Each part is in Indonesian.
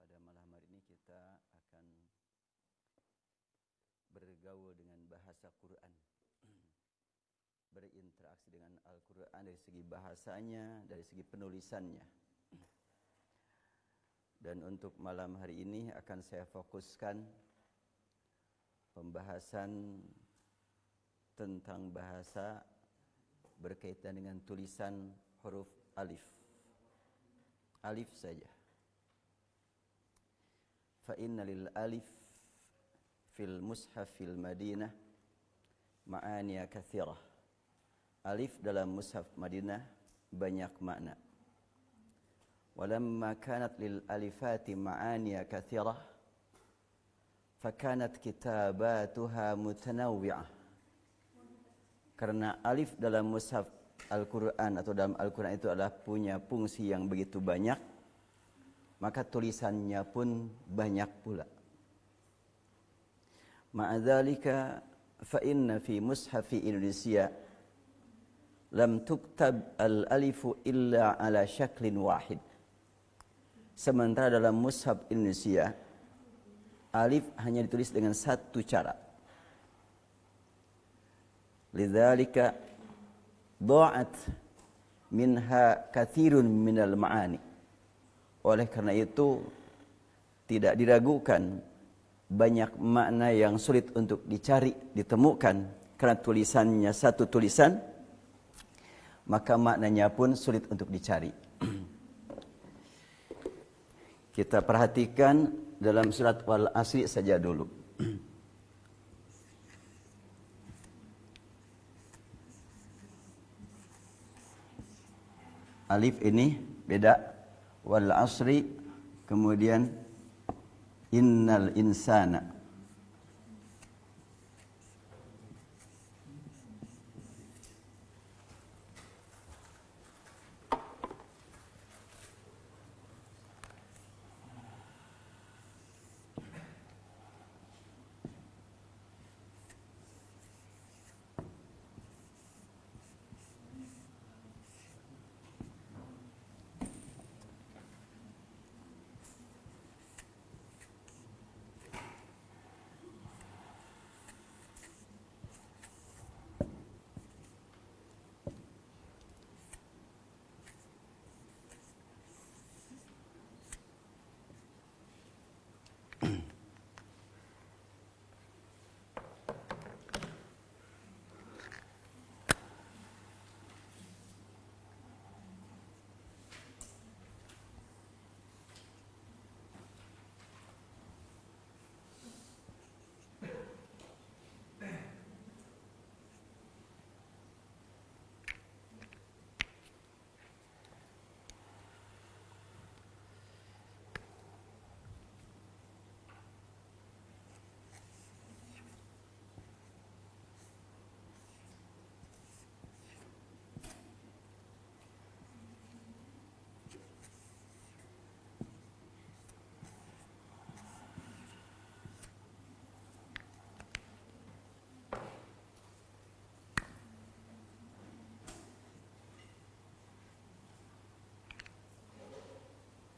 pada malam hari ini kita akan bergaul dengan bahasa Quran, berinteraksi dengan Al-Quran dari segi bahasanya, dari segi penulisannya. Dan untuk malam hari ini akan saya fokuskan pembahasan tentang bahasa berkaitan dengan tulisan huruf alif. Alif saja. Fa inna lil alif fil mushafil Madinah ma'aniya katsirah. Alif dalam mushaf Madinah banyak makna. Walamma kanat lil alifati ma'aniya katsirah fakanat kitabatuha mutanawwi'ah. Karena alif dalam mushaf Al-Quran atau dalam Al-Quran itu adalah punya fungsi yang begitu banyak, maka tulisannya pun banyak pula. Ma'adzalika fa inna fi mushafi Indonesia lam tuktab al-alifu illa ala syaklin wahid. Sementara dalam mushaf Indonesia alif hanya ditulis dengan satu cara. Lidzalika dha'at minha katsirun minal ma'ani. Oleh karena itu tidak diragukan banyak makna yang sulit untuk dicari, ditemukan karena tulisannya satu tulisan, maka maknanya pun sulit untuk dicari. Kita perhatikan dalam surat Wal Asri saja dulu. Alif ini beda. Wal asri, kemudian innal insana.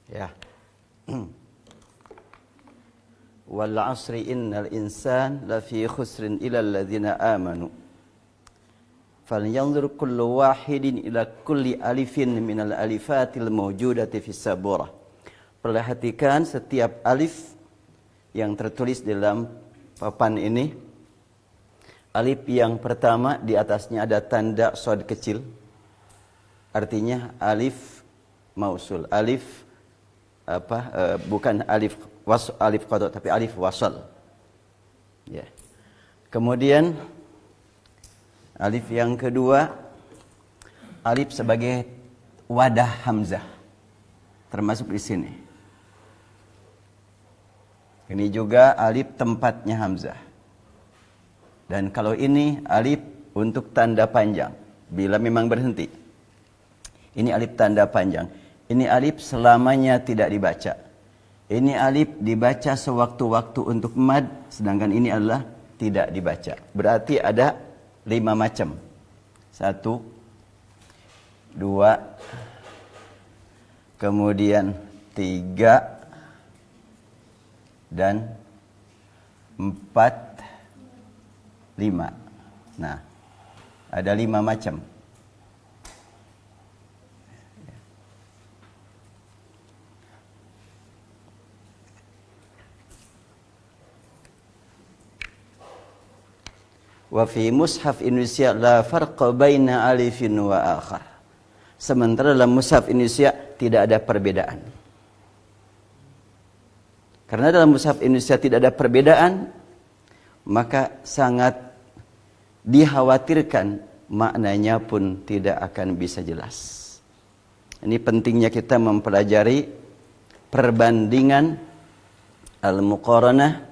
Ya. Wal asri innal insan lafi khusrin illa alladhina amanu. Falyanzur kullu wahidin ila kulli alifin minal alifatil mawjudati fis saburah. Perhatikan setiap alif yang tertulis dalam papan ini. Alif yang pertama di atasnya ada tanda shad kecil. Artinya alif mausul. Alif bukan alif qadha tapi alif wasal. Ya. Kemudian alif yang kedua, alif sebagai wadah hamzah termasuk di sini. Ini juga alif tempatnya hamzah. Dan kalau ini alif untuk tanda panjang bila memang berhenti. Ini alif tanda panjang. Ini alif selamanya tidak dibaca. Ini alif dibaca sewaktu-waktu untuk mad, sedangkan ini adalah tidak dibaca. Berarti ada 5 macam. 1, 2, kemudian 3, dan 4, 5. Nah, ada 5 macam. Wa fi mushaf Indonesia la farqa baina alifin wa akhar. Sementara dalam mushaf Indonesia tidak ada perbedaan. Karena dalam mushaf Indonesia tidak ada perbedaan, maka sangat dikhawatirkan maknanya pun tidak akan bisa jelas. Ini pentingnya kita mempelajari perbandingan al-muqaranah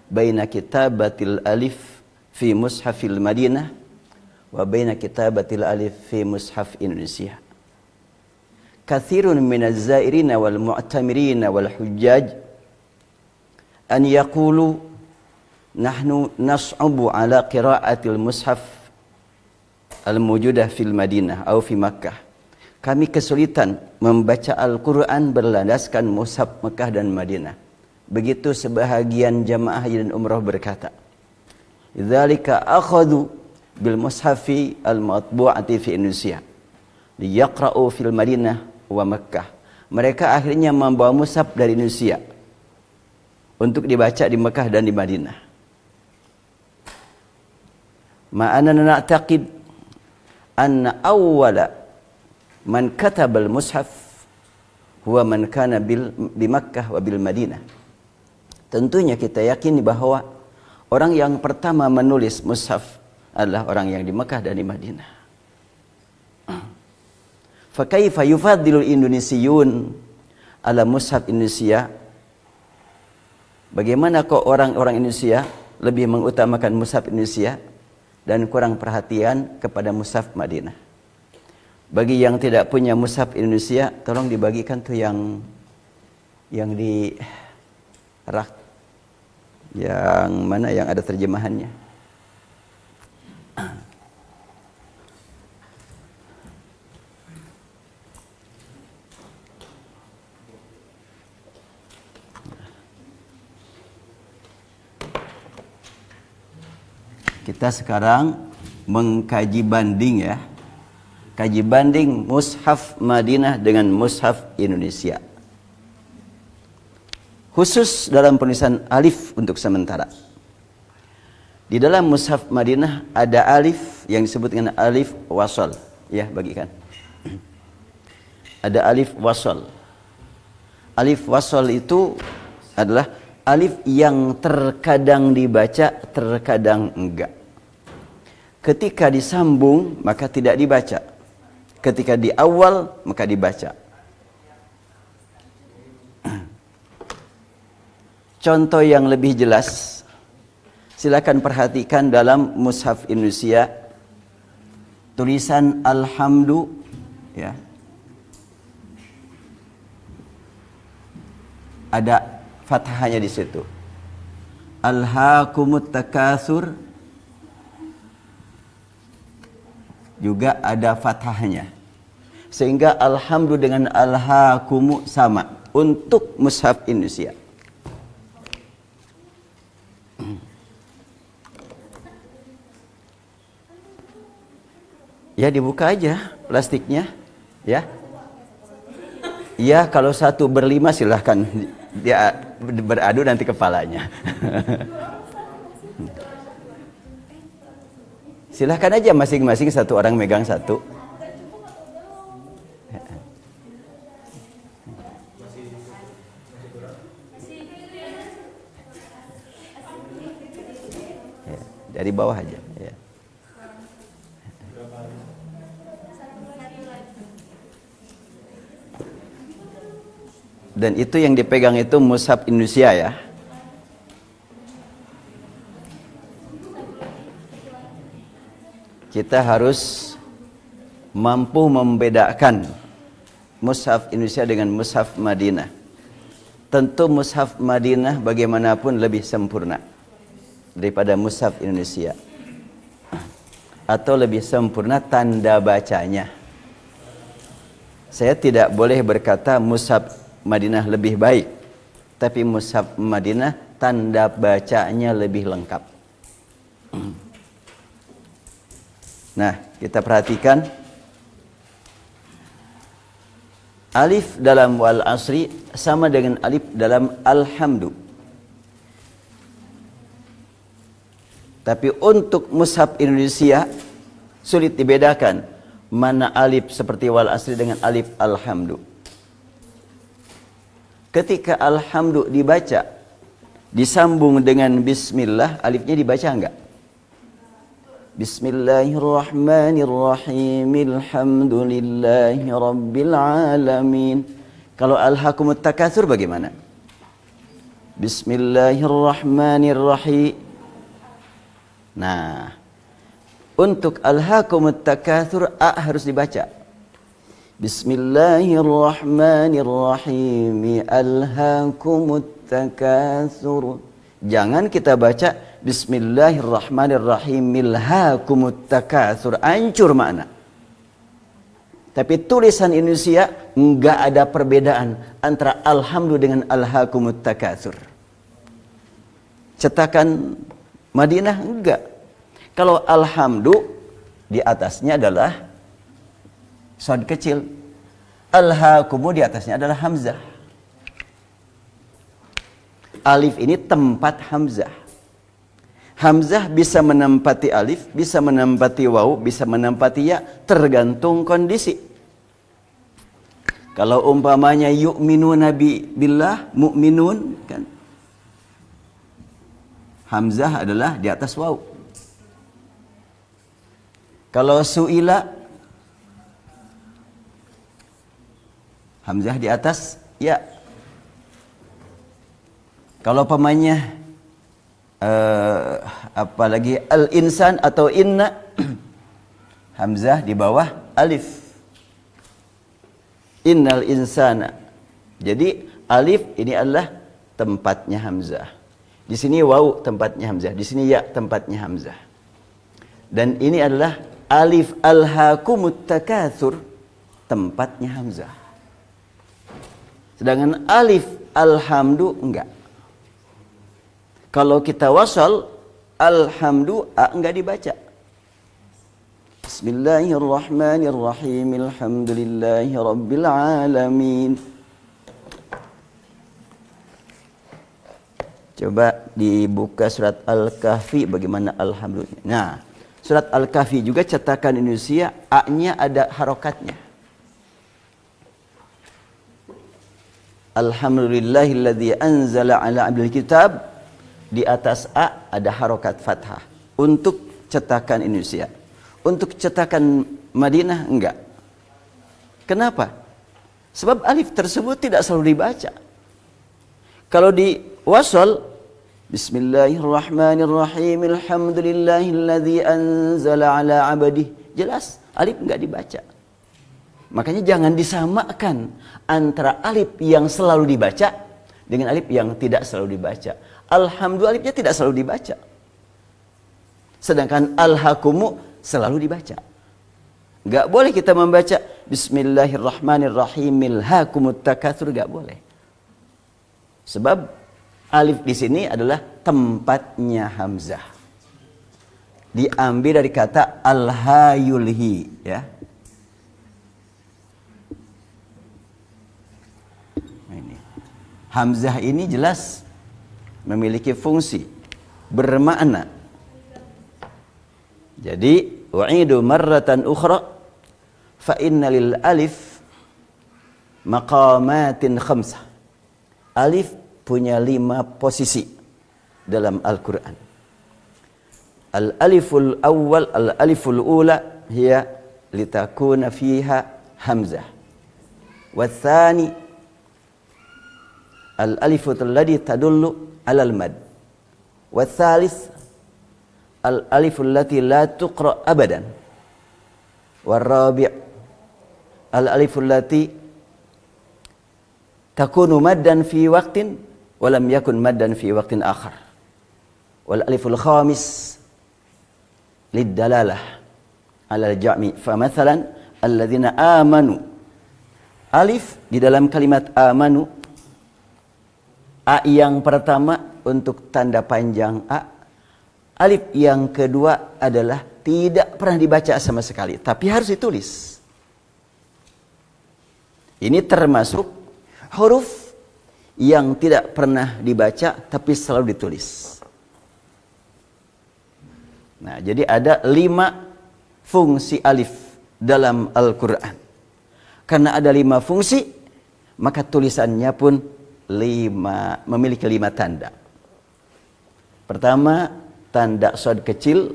baina kitabatil alif fi mushafil Madinah wa baina kitabatil alif fi mushaf Indonesia. Katsirun minaz zairina wal mu'tamirina wal hujjaj an yaqulu nahnu nas'abu ala qira'atil mushaf al-mawjudah fil Madinah atau fi Makkah. Kami kesulitan membaca Al-Quran berlandaskan mushaf Mekah dan Madinah. Begitu sebahagian jamaah haji dan umrah berkata. Dzalika akhadhu bil mushafi al-matbu'ati fi Indonesia liyaqra'u fil Madinah wa Makkah. Mereka akhirnya membawa mushaf dari Indonesia untuk dibaca di Mekah dan di Madinah. Ma'ana na'taqid anna awwala man kataba al-mushaf huwa man kana bi Makkah wa bil Madinah. Tentunya kita yakini bahwa orang yang pertama menulis mushaf adalah orang yang di Mekah dan di Madinah. Fa kaifa yufaddilul Indonesiun ala mushaf Indonesia? Bagaimana kok orang-orang Indonesia lebih mengutamakan mushaf Indonesia dan kurang perhatian kepada mushaf Madinah? Bagi yang tidak punya mushaf Indonesia, tolong dibagikan tuh yang di rak. Yang mana yang ada terjemahannya? Kita sekarang mengkaji banding ya. Kaji banding mushaf Madinah dengan mushaf Indonesia. Khusus dalam penulisan alif untuk sementara. Di dalam mushaf Madinah ada alif yang disebut dengan alif wasal. Ya, bagikan. Ada alif wasal. Alif wasal itu adalah alif yang terkadang dibaca, terkadang enggak. Ketika disambung, maka tidak dibaca. Ketika di awal, maka dibaca. Contoh yang lebih jelas, silakan perhatikan dalam mushaf Indonesia tulisan alhamdu ya. Ada fathahnya di situ. Alhaakumut takatsur juga ada fathahnya. Sehingga alhamdu dengan alhaakumu sama untuk mushaf Indonesia. Ya dibuka aja plastiknya, ya. Ya kalau 1/5 silahkan dia beradu nanti kepalanya. Silahkan aja masing-masing satu orang megang satu. Ya, dari bawah aja. Ya. Dan itu yang dipegang itu mushaf Indonesia ya. Kita harus mampu membedakan mushaf Indonesia dengan mushaf Madinah. Tentu mushaf Madinah bagaimanapun lebih sempurna daripada mushaf Indonesia. Atau lebih sempurna tanda bacanya. Saya tidak boleh berkata mushaf Madinah lebih baik. Tapi mushaf Madinah tanda bacanya lebih lengkap. Nah, kita perhatikan alif dalam wal asri sama dengan alif dalam alhamdu. Tapi untuk mushaf Indonesia sulit dibedakan mana alif seperti wal asri dengan alif alhamdu. Ketika alhamdu dibaca disambung dengan bismillah, alifnya dibaca enggak? Bismillahirrahmanirrahim. Alhamdulillahi rabbil alamin. Kalau alhaakumut takatsur bagaimana? Bismillahirrahmanirrahim. Nah, untuk alhaakumut takatsur a harus dibaca. Bismillahirrahmanirrahim. Alhaakumut takatsur. Jangan kita baca Bismillahirrahmanirrahim. Alhaakumut takatsur. Hancur makna. Tapi tulisan Indonesia enggak ada perbedaan antara alhamdu dengan alhaakumut takatsur. Cetakan Madinah enggak. Kalau alhamdu di atasnya adalah shad kecil. Alhaakumu di atasnya adalah hamzah. Alif ini tempat hamzah. Hamzah bisa menempati alif, bisa menempati waw, bisa menempati ya, tergantung kondisi. Kalau umpamanya yu'minuna billah, mu'minun kan. Hamzah adalah di atas waw. Kalau su'ila, hamzah di atas ya. Kalau pamannya apalagi al-insan atau inna, hamzah di bawah alif. Innal insana. Jadi alif ini adalah tempatnya hamzah. Di sini waw tempatnya hamzah, di sini ya tempatnya hamzah. Dan ini adalah alif alhaakumut takatsur, tempatnya hamzah. Sedangkan alif alhamdu enggak. Kalau kita wasal alhamdu a enggak dibaca. Bismillahirrahmanirrahim. Alhamdulillahi rabbil alamin. Coba dibuka surat Al-Kahfi bagaimana alhamdulillah. Nah, surat Al-Kahfi juga cetakan Indonesia a-nya ada harokatnya. Alhamdulillahilladzi anzala ala abdil kitab. Di atas a ada harokat fathah. Untuk cetakan Indonesia. Untuk cetakan Madinah enggak. Kenapa? Sebab alif tersebut tidak selalu dibaca. Kalau di wasal, Bismillahirrahmanirrahim. Alhamdulillahilladzi anzala ala abdih. Jelas, alif enggak dibaca. Makanya jangan disamakan antara alif yang selalu dibaca dengan alif yang tidak selalu dibaca. Alhamdulillah alifnya tidak selalu dibaca. Sedangkan alhaakumu selalu dibaca. Enggak boleh kita membaca Bismillahirrahmanirrahim. Alhaakumut takatsur, enggak boleh. Sebab alif di sini adalah tempatnya hamzah. Diambil dari kata alhayulhi, ya. Ini. Hamzah ini jelas memiliki fungsi bermakna. Jadi u'idu marratan ukhra fa inna lil alif maqamatin khamsah. Alif punya 5 posisi dalam Al-Quran. Al-aliful awwal, al-aliful ula hiya litakuna fiha hamzah. Wathani al-alifu alladhi tadullu alal mad. Watsalis al-alifu allati la tuqra abadan. Warabi' al-alifu allati takunu maddan fi waqtin wa lam yakun maddan fi waqtin akhar. Wal aliful khamis lidalalah ala al-jami. Fa mathalan alladzina amanu. Alif di dalam kalimat amanu, A yang pertama untuk tanda panjang A. Alif yang kedua adalah tidak pernah dibaca sama sekali, tapi harus ditulis. Ini termasuk huruf yang tidak pernah dibaca, tapi selalu ditulis. Nah, jadi ada 5 fungsi alif dalam Al-Quran. Karena ada 5 fungsi, maka tulisannya pun memiliki 5 tanda. Pertama, tanda shad kecil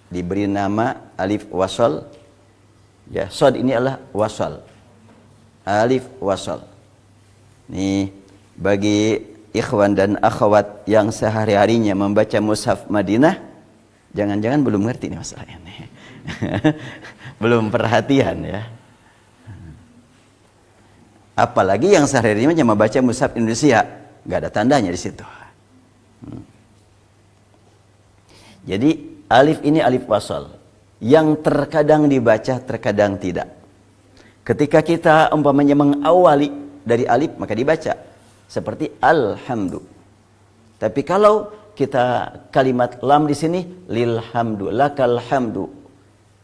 diberi nama alif wasal. Ya, shad ini adalah wasal. Alif wasal. Nih, bagi ikhwan dan akhwat yang sehari-harinya membaca mushaf Madinah, jangan-jangan belum ngerti nih masalahnya nih. Belum perhatian ya. Apalagi yang sehari-harinya cuma baca mushaf Indonesia, nggak ada tandanya di situ. Jadi alif ini alif wasal yang terkadang dibaca, terkadang tidak. Ketika kita umpamanya mengawali dari alif, maka dibaca seperti alhamdu. Tapi kalau kita kalimat lam di sini lilhamdu, lakal hamdu,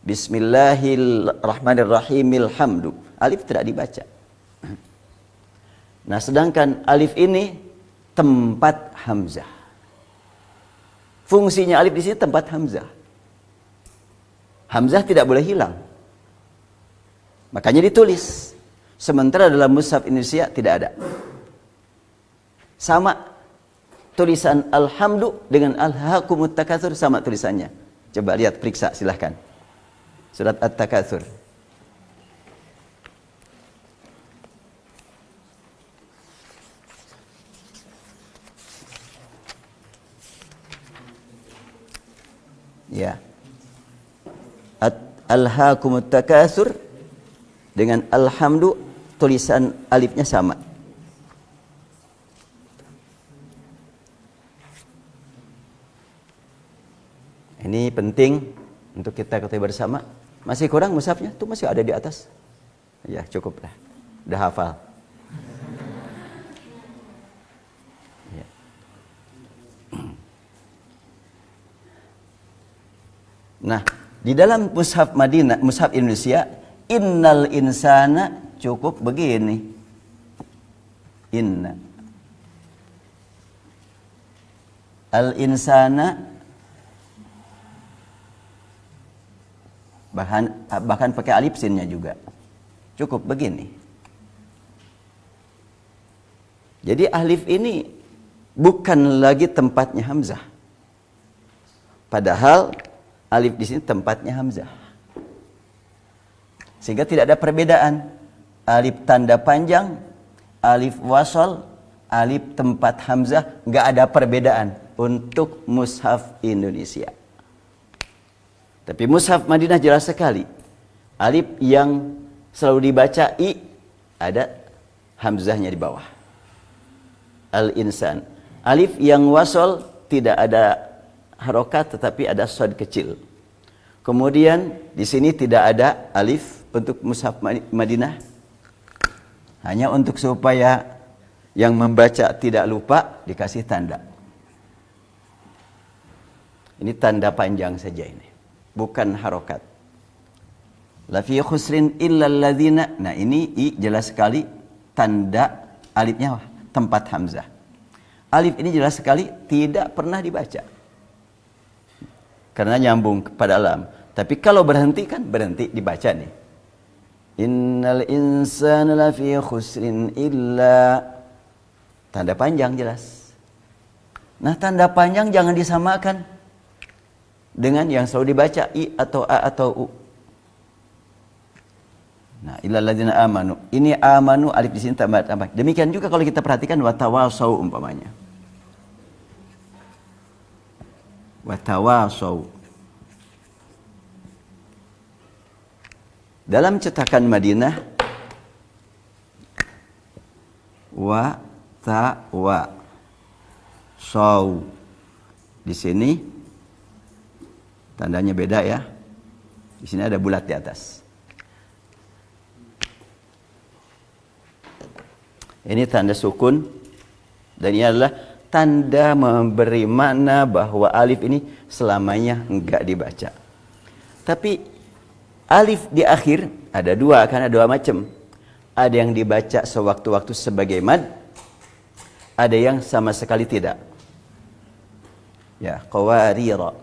bismillahirrahmanirrahim, hamdu, alif tidak dibaca. Nah, sedangkan alif ini tempat hamzah. Fungsinya alif di sini tempat hamzah. Hamzah tidak boleh hilang. Makanya ditulis. Sementara dalam mushaf Indonesia tidak ada. Sama tulisan alhamdu dengan alhaakumut takatsur, sama tulisannya. Coba lihat, periksa silahkan. Surat At-Takatsur. Ya. Alhaakumut takatsur dengan alhamdu, tulisan alifnya sama. Ini penting untuk kita ketahui bersama. Masih kurang mushafnya? Tuh masih ada di atas. Ya, cukup lah. Udah hafal. Ya. Nah, di dalam mushaf Madinah, mushaf Indonesia, innal insana cukup begini. Inna. Al insana bahkan pakai alif sinnya juga. Cukup begini. Jadi alif ini bukan lagi tempatnya hamzah. Padahal alif di sini tempatnya hamzah. Sehingga tidak ada perbedaan. Alif tanda panjang, alif wasal, alif tempat hamzah, nggak ada perbedaan untuk mushaf Indonesia. Tapi mushaf Madinah jelas sekali. Alif yang selalu dibaca i, ada hamzahnya di bawah. Al-insan. Alif yang wasal tidak ada harokat, tetapi ada shad kecil. Kemudian di sini tidak ada alif untuk mushaf Madinah. Hanya untuk supaya yang membaca tidak lupa, dikasih tanda. Ini tanda panjang saja ini, bukan harokat. La fi khusrin illa alladzina. Nah, ini i jelas sekali tanda alifnya tempat hamzah. Alif ini jelas sekali tidak pernah dibaca. Karena nyambung kepada lam. Tapi kalau berhenti kan berhenti dibaca nih. Innal insana lafi khusrin illa, tanda panjang jelas. Nah, tanda panjang jangan disamakan dengan yang selalu dibaca i atau a atau u. Nah, illal ladzina amanu. Ini amanu alif di sini tambah. Demikian juga kalau kita perhatikan watawasau umpamanya. Watawasau. Dalam cetakan Madinah wa ta wa sau. Di sini tandanya beda ya. Di sini ada bulat di atas. Ini tanda sukun Dan ini adalah tanda memberi makna bahwa alif ini selamanya enggak dibaca. Tapi alif di akhir ada dua, karena dua macam. Ada yang dibaca sewaktu-waktu sebagai mad, ada yang sama sekali tidak. Ya, qawarira.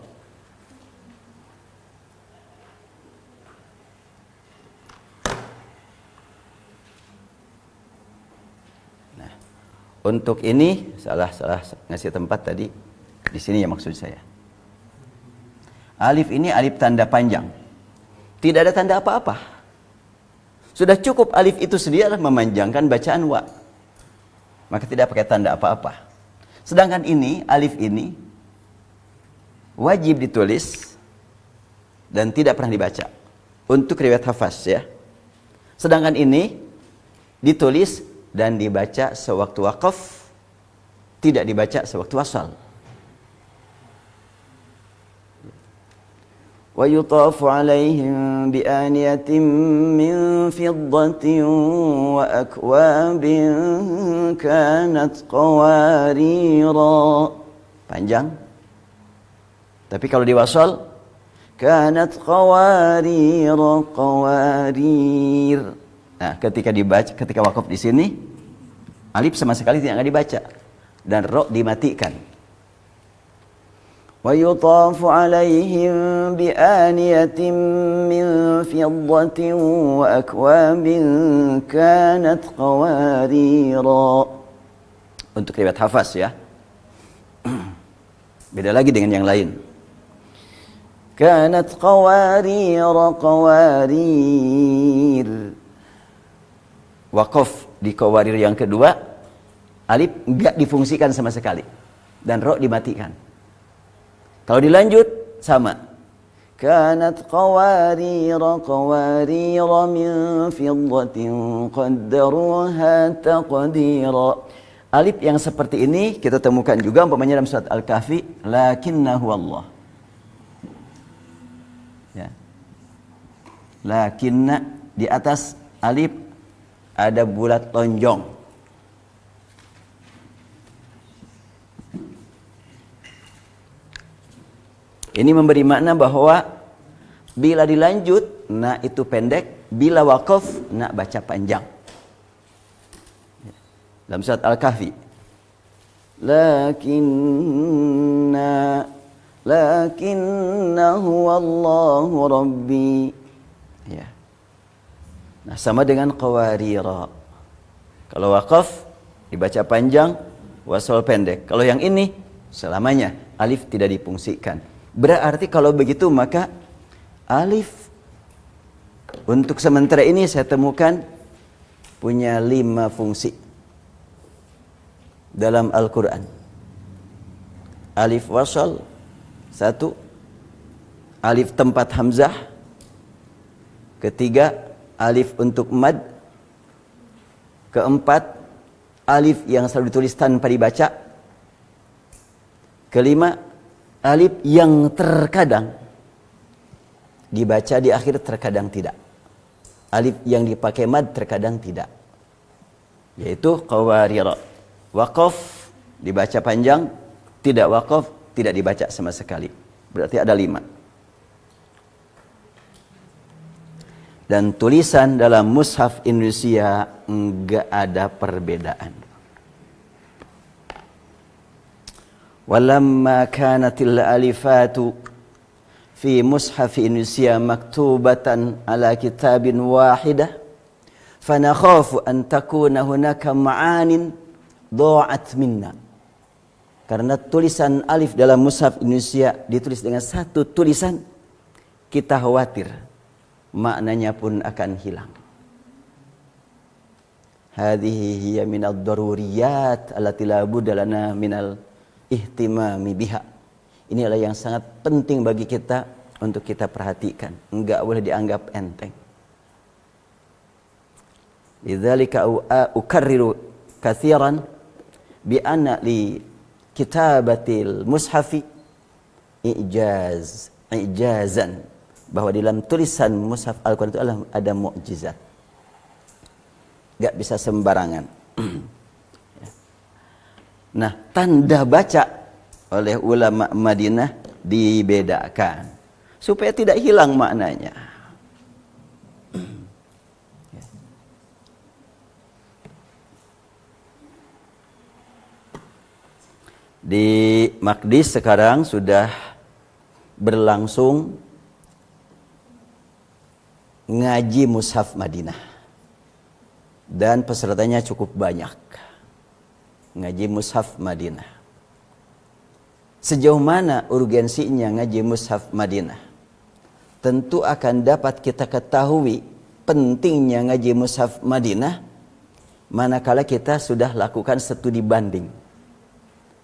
Nah, untuk ini salah ngasih tempat tadi. Di sini ya maksud saya. Alif ini alif tanda panjang. Tidak ada tanda apa-apa. Sudah cukup alif itu sendiri adalah memanjangkan bacaan wa. Maka tidak pakai tanda apa-apa. Sedangkan ini, alif ini wajib ditulis dan tidak pernah dibaca untuk riwayat hafaz ya. Sedangkan ini ditulis dan dibaca sewaktu waqaf, tidak dibaca sewaktu wasal. Wa yutafu alaihim bi aniyatin min fiddatin wa akwabin kanat qawarira. Panjang. Tapi kalau diwasal, kanat qawarir. Nah, ketika dibaca, ketika wakaf di sini, alif sama sekali tidak dibaca dan ro dimatikan. Wa yutafu alaihim bi aniyatin min fiddatin wa akwabin kanat qawarira. Untuk riwayat hafaz ya. Beda lagi dengan yang lain. Kanat qawarir. Waqaf di qawarir yang kedua, alif enggak difungsikan sama sekali dan ro dimatikan. Kalau dilanjut sama. Kanat qawarir min fiddatin qaddaruha taqdira. Alif yang seperti ini kita temukan juga umpamanya dalam surat Al-Kahfi, lakinnahu Allah. Ya. Lakinna di atas alif ada bulat lonjong. Ini memberi makna bahwa bila dilanjut, na itu pendek, bila waqaf, na baca panjang. Dalam surat Al-Kahfi, lakinnahu Allahu Rabbi. Ya. Nah, sama dengan qawarira. Kalau waqaf dibaca panjang, wasal pendek. Kalau yang ini selamanya alif tidak difungsikan. Berarti kalau begitu maka alif untuk sementara ini saya temukan punya 5 fungsi dalam Al-Quran. Alif wasal 1, alif tempat hamzah, ketiga alif untuk mad, keempat alif yang selalu ditulis tanpa dibaca, kelima alif yang terkadang dibaca di akhir, terkadang tidak. Alif yang dipakai mad terkadang tidak, yaitu qawarira. Waqaf dibaca panjang, tidak waqaf tidak dibaca sama sekali. Berarti ada 5. Dan tulisan dalam mushaf Indonesia enggak ada perbedaan. Walamma kanatil alifatu fi mushaf Indonesia maktubatan ala kitabin wahidah fanakhafu an takuna hunaka ma'anin dha'at minna. Karena tulisan alif dalam mushaf Indonesia ditulis dengan satu tulisan, kita khawatir maknanya pun akan hilang. Hadhihi hiya minad daruriyat allati la budda lana minal ihtimami biha. Ini adalah yang sangat penting bagi kita untuk kita perhatikan, enggak boleh dianggap enteng. Lidzalika ukarriru katsiran bi anna li kitabatil mushafi ijazan, bahwa di dalam tulisan mushaf Al-Quran itu ada mukjizat, gak bisa sembarangan. Nah, tanda baca oleh ulama Madinah dibedakan supaya tidak hilang maknanya. Di Maqdis sekarang sudah berlangsung ngaji Mushaf Madinah dan pesertanya cukup banyak. Ngaji Mushaf Madinah. Sejauh mana urgensinya ngaji Mushaf Madinah? Tentu akan dapat kita ketahui pentingnya ngaji Mushaf Madinah manakala kita sudah lakukan studi banding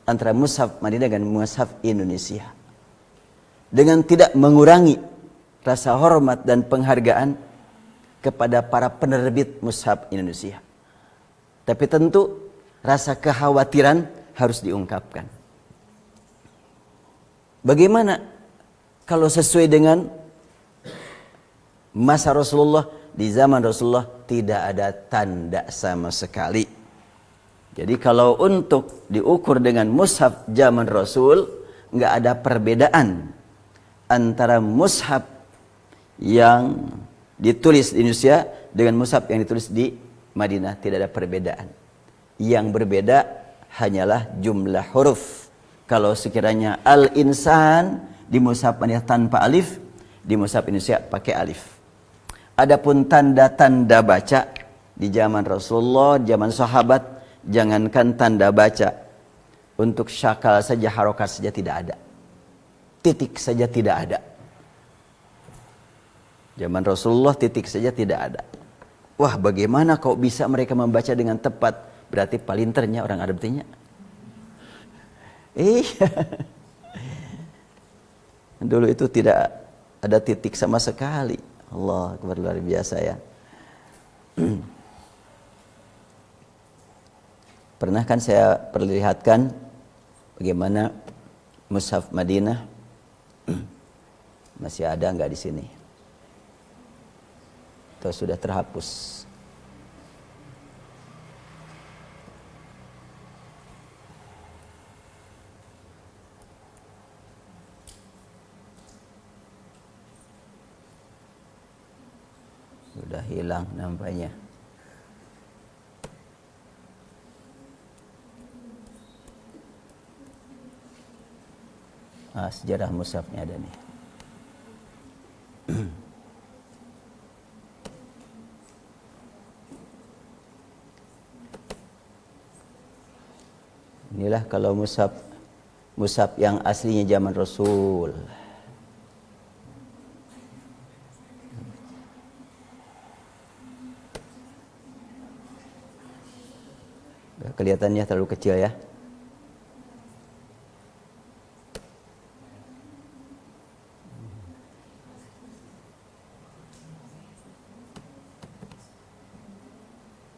antara Mushaf Madinah dan Mushaf Indonesia. Dengan tidak mengurangi rasa hormat dan penghargaan kepada para penerbit Mushaf Indonesia. Tapi tentu rasa kekhawatiran harus diungkapkan. Bagaimana kalau sesuai dengan masa Rasulullah, di zaman Rasulullah tidak ada tanda sama sekali. Jadi kalau untuk diukur dengan mushaf zaman Rasul, nggak ada perbedaan antara mushaf yang ditulis di Indonesia dengan mushaf yang ditulis di Madinah. Tidak ada perbedaan. Yang berbeda hanyalah jumlah huruf. Kalau sekiranya al-insan di mushaf Madinah tanpa alif, di mushaf Indonesia pakai alif. Adapun tanda-tanda baca di zaman Rasulullah, zaman sahabat, jangankan tanda baca, untuk syakal saja, harokat saja tidak ada, titik saja tidak ada. Zaman Rasulullah titik saja tidak ada. Wah, bagaimana kok bisa mereka membaca dengan tepat? Berarti palinternya orang Arab tanya. Iya. Dulu itu tidak ada titik sama sekali. Allah Akbar, luar biasa ya. Pernah kan saya perlihatkan bagaimana Mushaf Madinah. Masih ada nggak di sini? Atau sudah terhapus? Sudah hilang nampaknya. Sejarah mushafnya ada nih. Inilah kalau mushaf yang aslinya zaman Rasul. Kelihatannya terlalu kecil ya.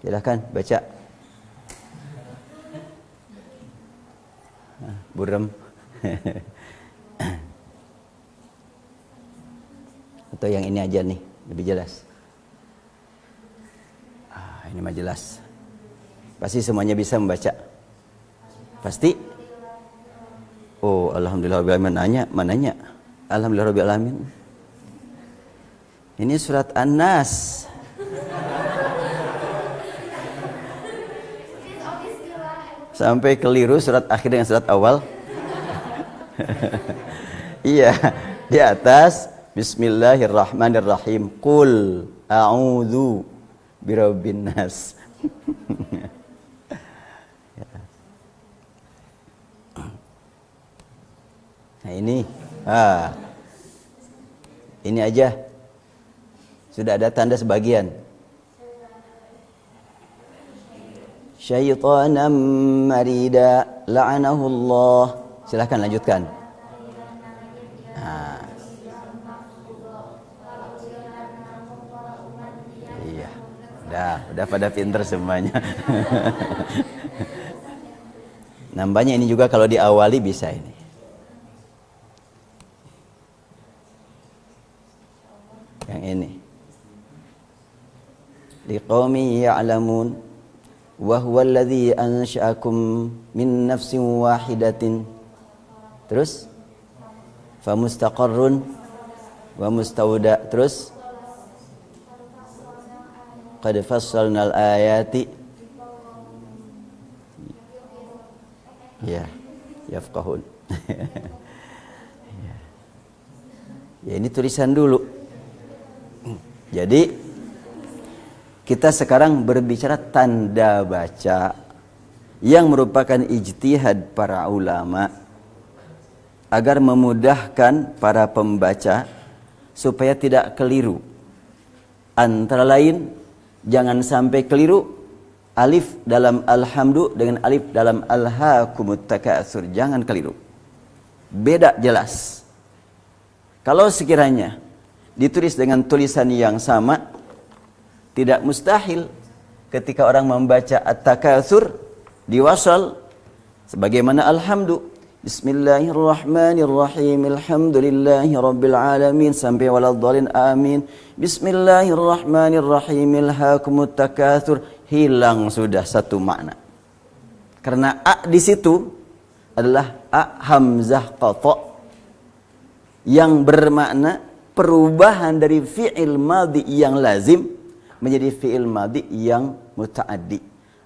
Silahkan baca. Buram. Atau yang ini aja nih, lebih jelas. Ini mah jelas. Pasti semuanya bisa membaca. Pasti. Oh, alhamdulillahirabbil alamin. Mananya? Alhamdulillahirabbil alamin. Ini surat An-Nas. Sampai keliru surat akhir dengan surat awal. Iya, di atas Bismillahirrahmanirrahim. Qul a'udzu birabbin nas. Nah ini aja sudah ada tanda sebagian. Syaitanan marida la'anahullah. Silahkan lanjutkan. Iya, udah pada pinter semuanya. Nambahnya ini juga kalau diawali bisa ini. Yang ini. Liqaumi ya'lamun. Wa huwal ladzi ansha'akum min nafsin wahidatin. Terus fa mustaqarrun wa mustauda. Terus qad fassalnal ayati ya yafqahun. Ya, ini tulisan dulu. Jadi kita sekarang berbicara tanda baca yang merupakan ijtihad para ulama agar memudahkan para pembaca supaya tidak keliru. Antara lain, jangan sampai keliru alif dalam alhamdu dengan alif dalam alhaakumut takatsur. Jangan keliru. Beda jelas. Kalau sekiranya ditulis dengan tulisan yang sama, tidak mustahil ketika orang membaca at-takatsur diwasal sebagaimana alhamdu. Bismillahirrahmanirrahim. Alhamdulillahi rabbil alamin sampai waladhdallin amin. Bismillahirrahmanirrahim. Alhaakumut takatsur. Hilang sudah satu makna. Karena a di situ adalah a hamzah qata yang bermakna perubahan dari fi'il madhi yang lazim menjadi fi'il madhi yang muta'addi.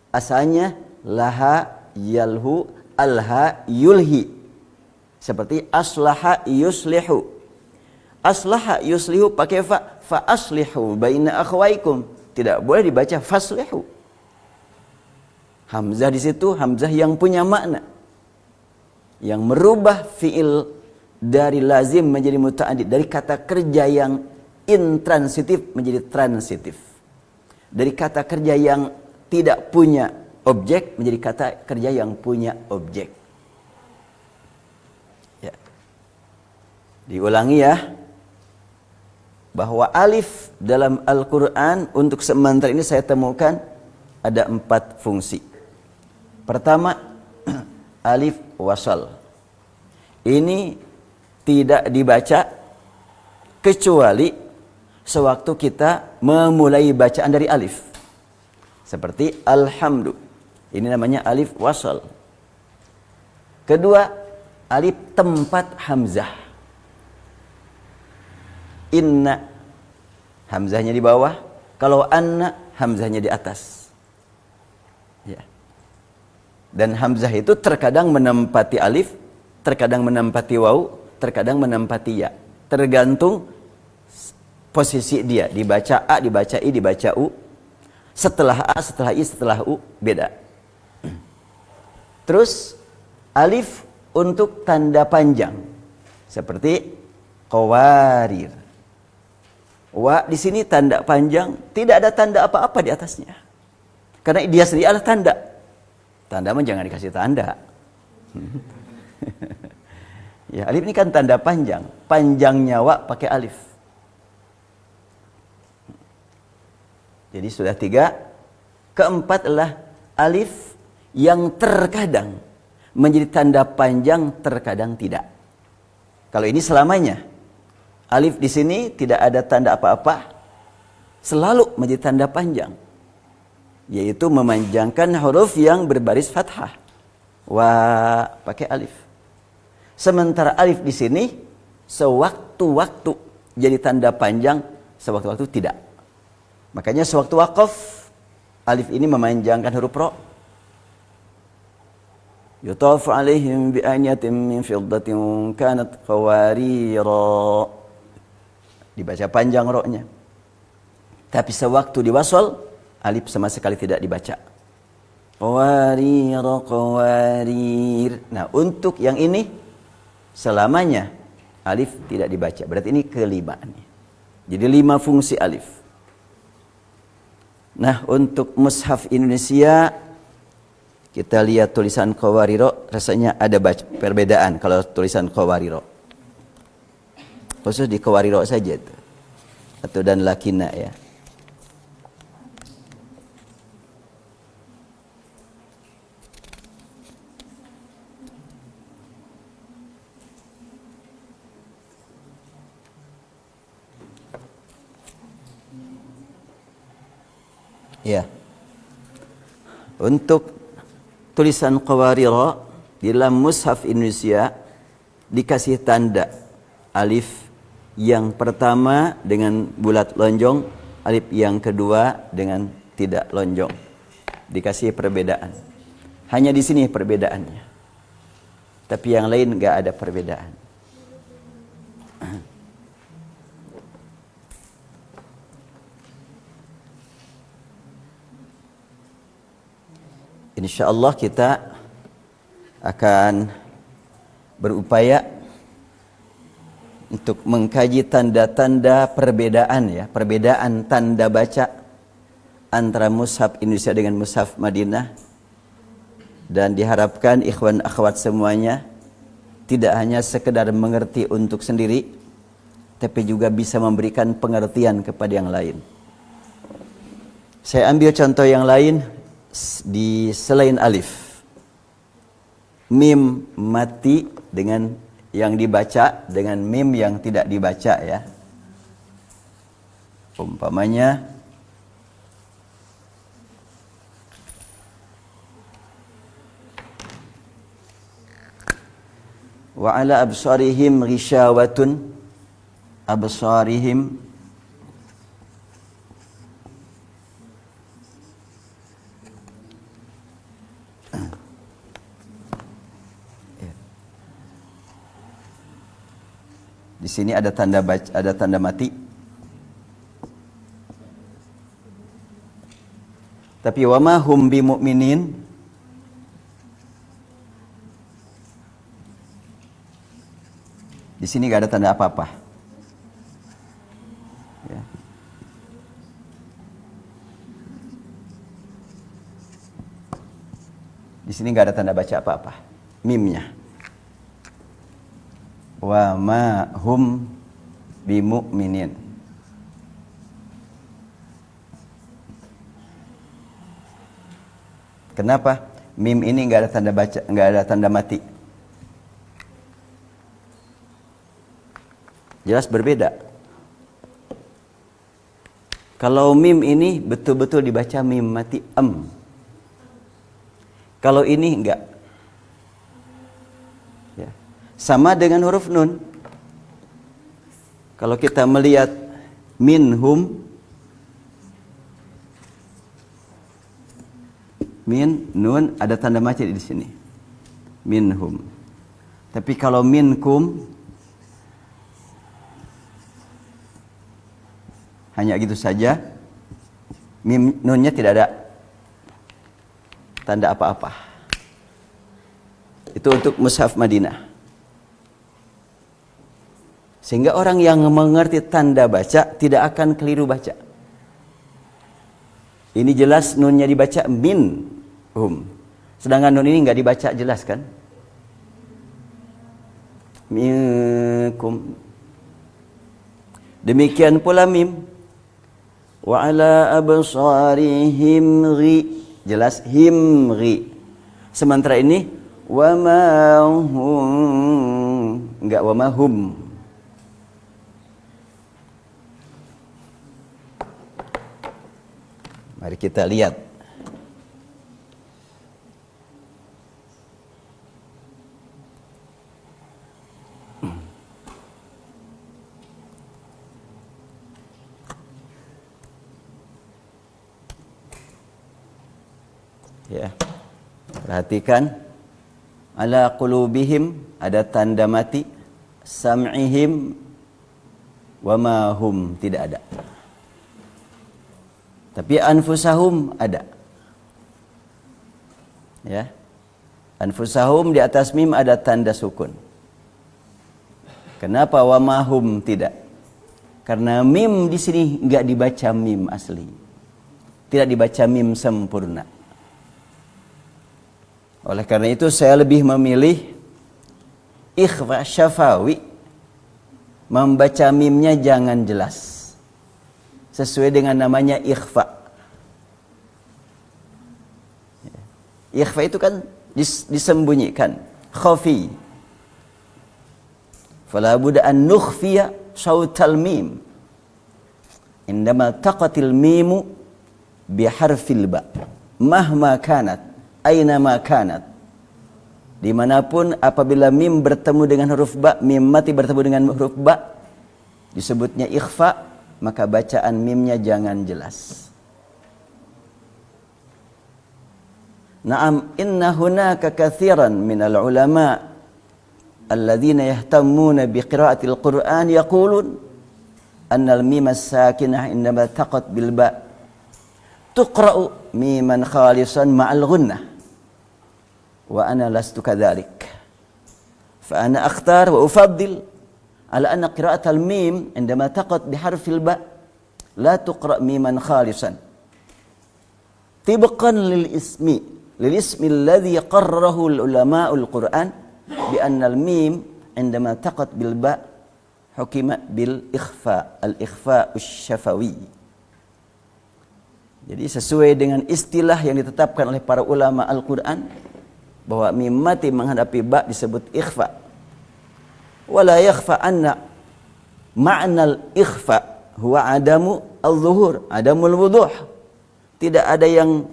Asalnya laha yalhu alha yulhi. Seperti aslaha yuslihu. Aslaha yuslihu pakai fa aslihu baina akhwaikum. Tidak boleh dibaca faslihu. Hamzah di situ hamzah yang punya makna. Yang merubah fi'il dari lazim menjadi muta'addi, dari kata kerja yang intransitif menjadi transitif, dari kata kerja yang tidak punya objek menjadi kata kerja yang punya objek. Ya. Diulangi ya, bahwa alif dalam Al-Quran untuk sementara ini saya temukan ada 4 fungsi. Pertama, alif wasal. Ini tidak dibaca kecuali sewaktu kita memulai bacaan dari alif. Seperti alhamdu. Ini namanya alif wasal. Kedua, alif tempat hamzah. Inna hamzahnya di bawah, kalau anna hamzahnya di atas. Ya. Dan hamzah itu terkadang menempati alif, terkadang menempati waw, terkadang menempati ya. Tergantung posisi dia. Dibaca A, dibaca I, dibaca U. Setelah A, setelah I, setelah U, beda. Terus alif untuk tanda panjang. Seperti qawarir. Wa di sini tanda panjang, tidak ada tanda apa-apa di atasnya. Karena dia sendiri adalah tanda. Tanda mah jangan dikasih tanda. Ya, alif ini kan tanda panjang. Panjangnya wa pakai alif. Jadi sudah 3. Keempat adalah alif yang terkadang menjadi tanda panjang, terkadang tidak. Kalau ini selamanya. Alif di sini tidak ada tanda apa-apa. Selalu menjadi tanda panjang. Yaitu memanjangkan huruf yang berbaris fathah. Wa pakai alif. Sementara alif di sini sewaktu-waktu jadi tanda panjang, sewaktu-waktu tidak. Makanya sewaktu waqaf alif ini memanjangkan huruf ro. Yutafu alaihim bi aniyatin min fiddatin kanat qawarira. Dibaca panjang ro-nya. Tapi sewaktu diwasal alif sama sekali tidak dibaca. Qawarira qawarir. Nah, untuk yang ini selamanya alif tidak dibaca. Berarti ini kelimaannya. Jadi 5 fungsi alif. Nah, untuk mushaf Indonesia kita lihat tulisan qawariro, rasanya ada perbedaan kalau tulisan qawariro. Khusus di qawariro saja itu. Atau dan lakina ya. Ya. Untuk tulisan Qawarira di dalam mushaf Indonesia dikasih tanda alif yang pertama dengan bulat lonjong, alif yang kedua dengan tidak lonjong. Dikasih perbedaan. Hanya di sini perbedaannya. Tapi yang lain nggak ada perbedaan. Insya Allah kita akan berupaya untuk mengkaji tanda-tanda perbedaan ya, perbedaan tanda baca antara mushaf Indonesia dengan mushaf Madinah, dan diharapkan ikhwan akhwat semuanya tidak hanya sekedar mengerti untuk sendiri, tapi juga bisa memberikan pengertian kepada yang lain. Saya ambil contoh yang lain di selain alif. Mim mati dengan yang dibaca dengan mim yang tidak dibaca ya. Umpamanya wa ala absarihim ghisyawatun, absarihim di sini ada tanda baca, ada tanda mati. Tapi wa ma hum bimu'minin, di sini enggak ada tanda apa-apa. Ya. Di sini enggak ada tanda baca apa-apa. Mimnya. Wa ma hum bimu'minin. Kenapa? Mim ini enggak ada tanda baca, enggak ada tanda mati. Jelas berbeda. Kalau mim ini betul-betul dibaca mim mati Kalau ini enggak. Ya. Sama dengan huruf nun. Kalau kita melihat minhum, min nun ada tanda mati di sini. Minhum. Tapi kalau minkum hanya gitu saja. Mim nunnya tidak ada tanda apa-apa. Itu untuk mushaf Madinah. Sehingga orang yang mengerti tanda baca tidak akan keliru baca. Ini jelas nunnya dibaca minhum. Sedangkan nun ini nggak dibaca jelas kan? Minkum. Demikian pula mim. Wa ala absarihim ghi. Jelas him ghi. Sementara ini wa ma hum. Enggak wa ma hum. Mari kita lihat. Ya. Perhatikan. Ala qulubihim ada tanda mati. Sam'ihim wa ma hum tidak ada. Tapi anfusahum ada. Ya. Anfusahum di atas mim ada tanda sukun. Kenapa wa ma hum tidak? Karena mim di sini enggak dibaca mim asli. Tidak dibaca mim sempurna. Oleh karena itu saya lebih memilih ikhfa syafawi. Membaca mimnya jangan jelas. Sesuai dengan namanya ikhfa. Ikhfa itu kan disembunyikan. Khafi. Fala budda an nukhfiya sautal mim. Indama taqatil mimu biharfil ba. mahma kanat, aina ma kanat. Dimanapun apabila mim bertemu dengan huruf ba, mim mati bertemu dengan huruf ba, disebutnya ikhfa, maka bacaan mimnya jangan jelas. Na'am, inna hunaka kathiran minal ulama alladhina yahtammuna biqiraatil Qur'an yaqulun annal mim as-sakinah indama taqat bil ba tuqra'u miman khalisan ma'al ghunnah wa ana lastu kadhalik fa ana akhtar wa ufaddil ala anna qira'atal mim indama taqat biharfil ba la tuqra' miman khalisan tibqan lil ismi alladhi qarrarahu al ulama'ul Qur'an bi anna al mim indama taqat bil ba hukima bil ikhfa al ikhfa asy-syafawi. Jadi sesuai dengan istilah yang ditetapkan oleh para ulama Al-Qur'an bahwa mim mati menghadapi ba disebut ikhfa. Wala yakhfa anna ma'nal ikhfa huwa adamu al-zuhur, adamul wuduh. Tidak ada yang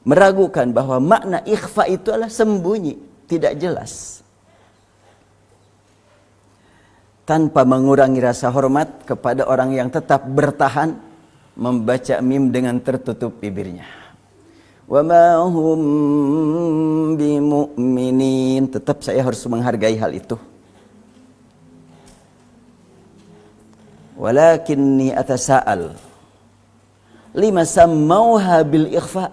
meragukan bahwa makna ikhfa itu adalah sembunyi, tidak jelas. Tanpa mengurangi rasa hormat kepada orang yang tetap bertahan membaca mim dengan tertutup bibirnya. Wa ma hum bimu'minin. Tetap saya harus menghargai hal itu. Walakinni atasa'al lima sammauha bil ikhfa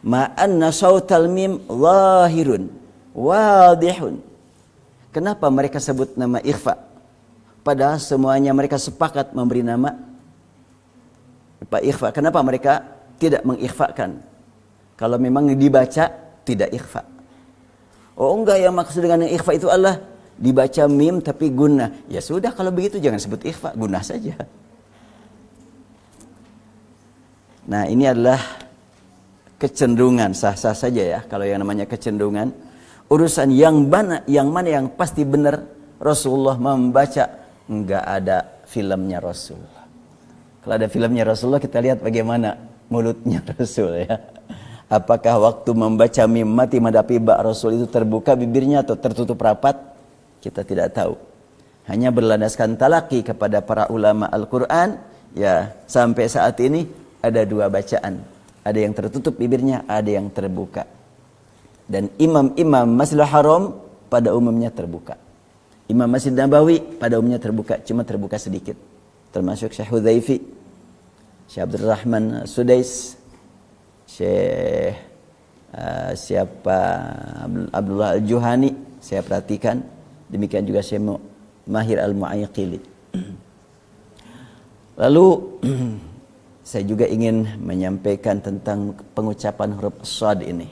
ma anna sautal mim zahirun wadihun. Kenapa mereka sebut nama ikhfa? Padahal semuanya mereka sepakat memberi nama Pak ikhfa. Kenapa mereka tidak mengikhfakan? Kalau memang dibaca tidak ikhfa. Oh enggak, yang maksud dengan ikhfa itu adalah dibaca mim tapi gunnah. Ya sudah, kalau begitu jangan sebut ikhfa, gunnah saja. Nah, ini adalah kecenderungan, sah-sah saja ya kalau yang namanya kecenderungan. Urusan yang mana yang pasti benar Rasulullah membaca, enggak ada filmnya Rasul. Kalau ada filmnya Rasulullah, kita lihat bagaimana mulutnya Rasul ya. Apakah waktu membaca mim mati menghadapi ba Rasul itu terbuka bibirnya atau tertutup rapat? Kita tidak tahu. Hanya berlandaskan talaki kepada para ulama Al-Quran, ya sampai saat ini ada dua bacaan. Ada yang tertutup bibirnya, ada yang terbuka. Dan imam-imam Masjidil Haram pada umumnya terbuka. Imam Masjid Nabawi pada umumnya terbuka, cuma terbuka sedikit. Termasuk Syekh Hudzaifi, Syekh Abdul Rahman Sudais, Syekh Abdullah Al-Juhani, saya perhatikan. Demikian juga Syekh Mahir Al-Mu'ayqili. Lalu saya juga ingin menyampaikan tentang pengucapan huruf shad ini.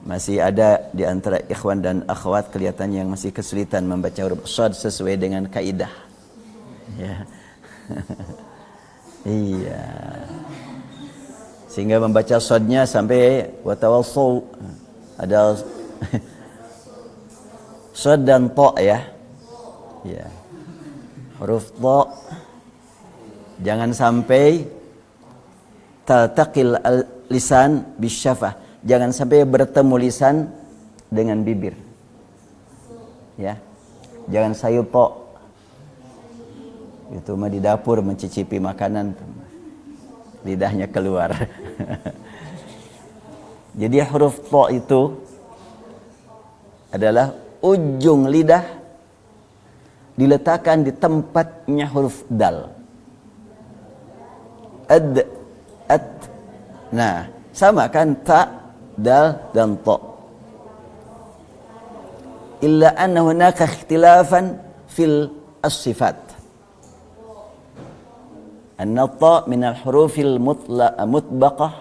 Masih ada di antara ikhwan dan akhwat kelihatannya yang masih kesulitan membaca huruf shad sesuai dengan kaidah. Ya. Iya. Sehingga membaca shadnya sampai watawassaw. Ada shad dan ta ya. Ya. Huruf ta jangan sampai taltaqil lisan bisyafah. Jangan sampai bertemu lisan dengan bibir. Ya. Jangan sayup ta. Itu mah di dapur mencicipi makanan, lidahnya keluar. Jadi huruf ta itu adalah ujung lidah diletakkan di tempatnya huruf dal. Ad, at. Nah, sama kan ta, dal dan ta. Illa anna hunaka ikhtilafan fil as-sifat. Anna ta min al-hurufil mutbaqah,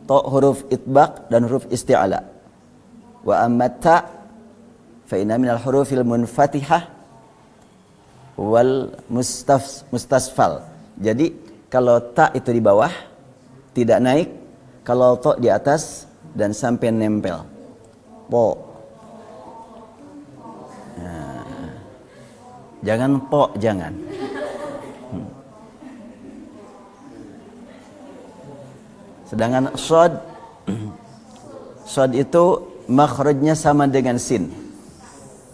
ta huruf itbaq dan huruf isti'ala. Wa amma ta fa inna min al-hurufil munfatihah wal mustasfal. Jadi kalau ta itu di bawah tidak naik, kalau ta di atas dan sampai nempel. Po. Nah, jangan po, jangan. Sedangkan shad itu makhrajnya sama dengan sin.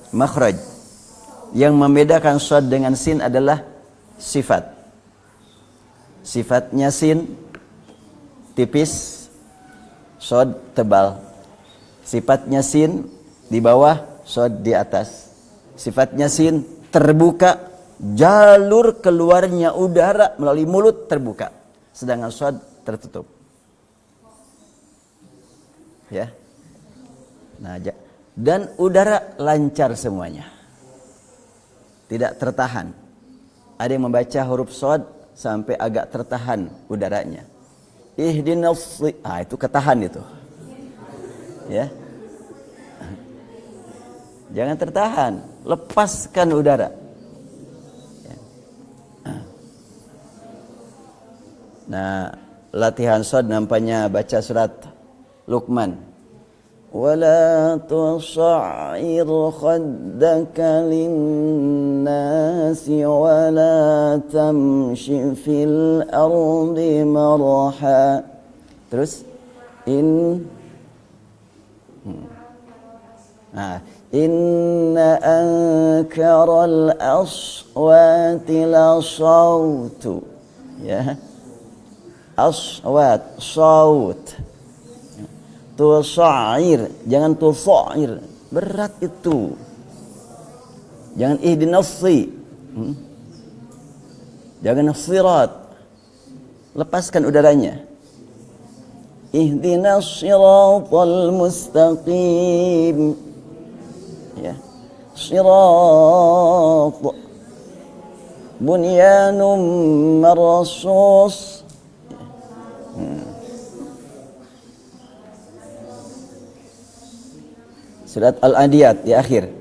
Makhraj. Yang membedakan shad dengan sin adalah sifat. Sifatnya sin tipis, shad tebal. Sifatnya sin di bawah, shad di atas. Sifatnya sin terbuka, jalur keluarnya udara melalui mulut terbuka. Sedangkan shad tertutup. Ya. Nah, dan udara lancar semuanya. Tidak tertahan. Ada yang membaca huruf shad sampai agak tertahan udaranya. Ihdinas, itu ketahan itu. Ya. Jangan tertahan, lepaskan udara. Ya. Nah, latihan shad nampaknya baca surat Luqman. ولا تصعر خدك للناس ولا تمش في الأرض مرحا. Terus Inna ankaral aswati la sautu. Ya. Aswat, saut. Tusair, jangan tusair, berat itu. Jangan ihdinassi. Jangan sirat. Lepaskan udaranya. Ihdinas siratal mustaqim. Ya. Sirat bunyanum marsus. Surat Al-Adiyat di akhir.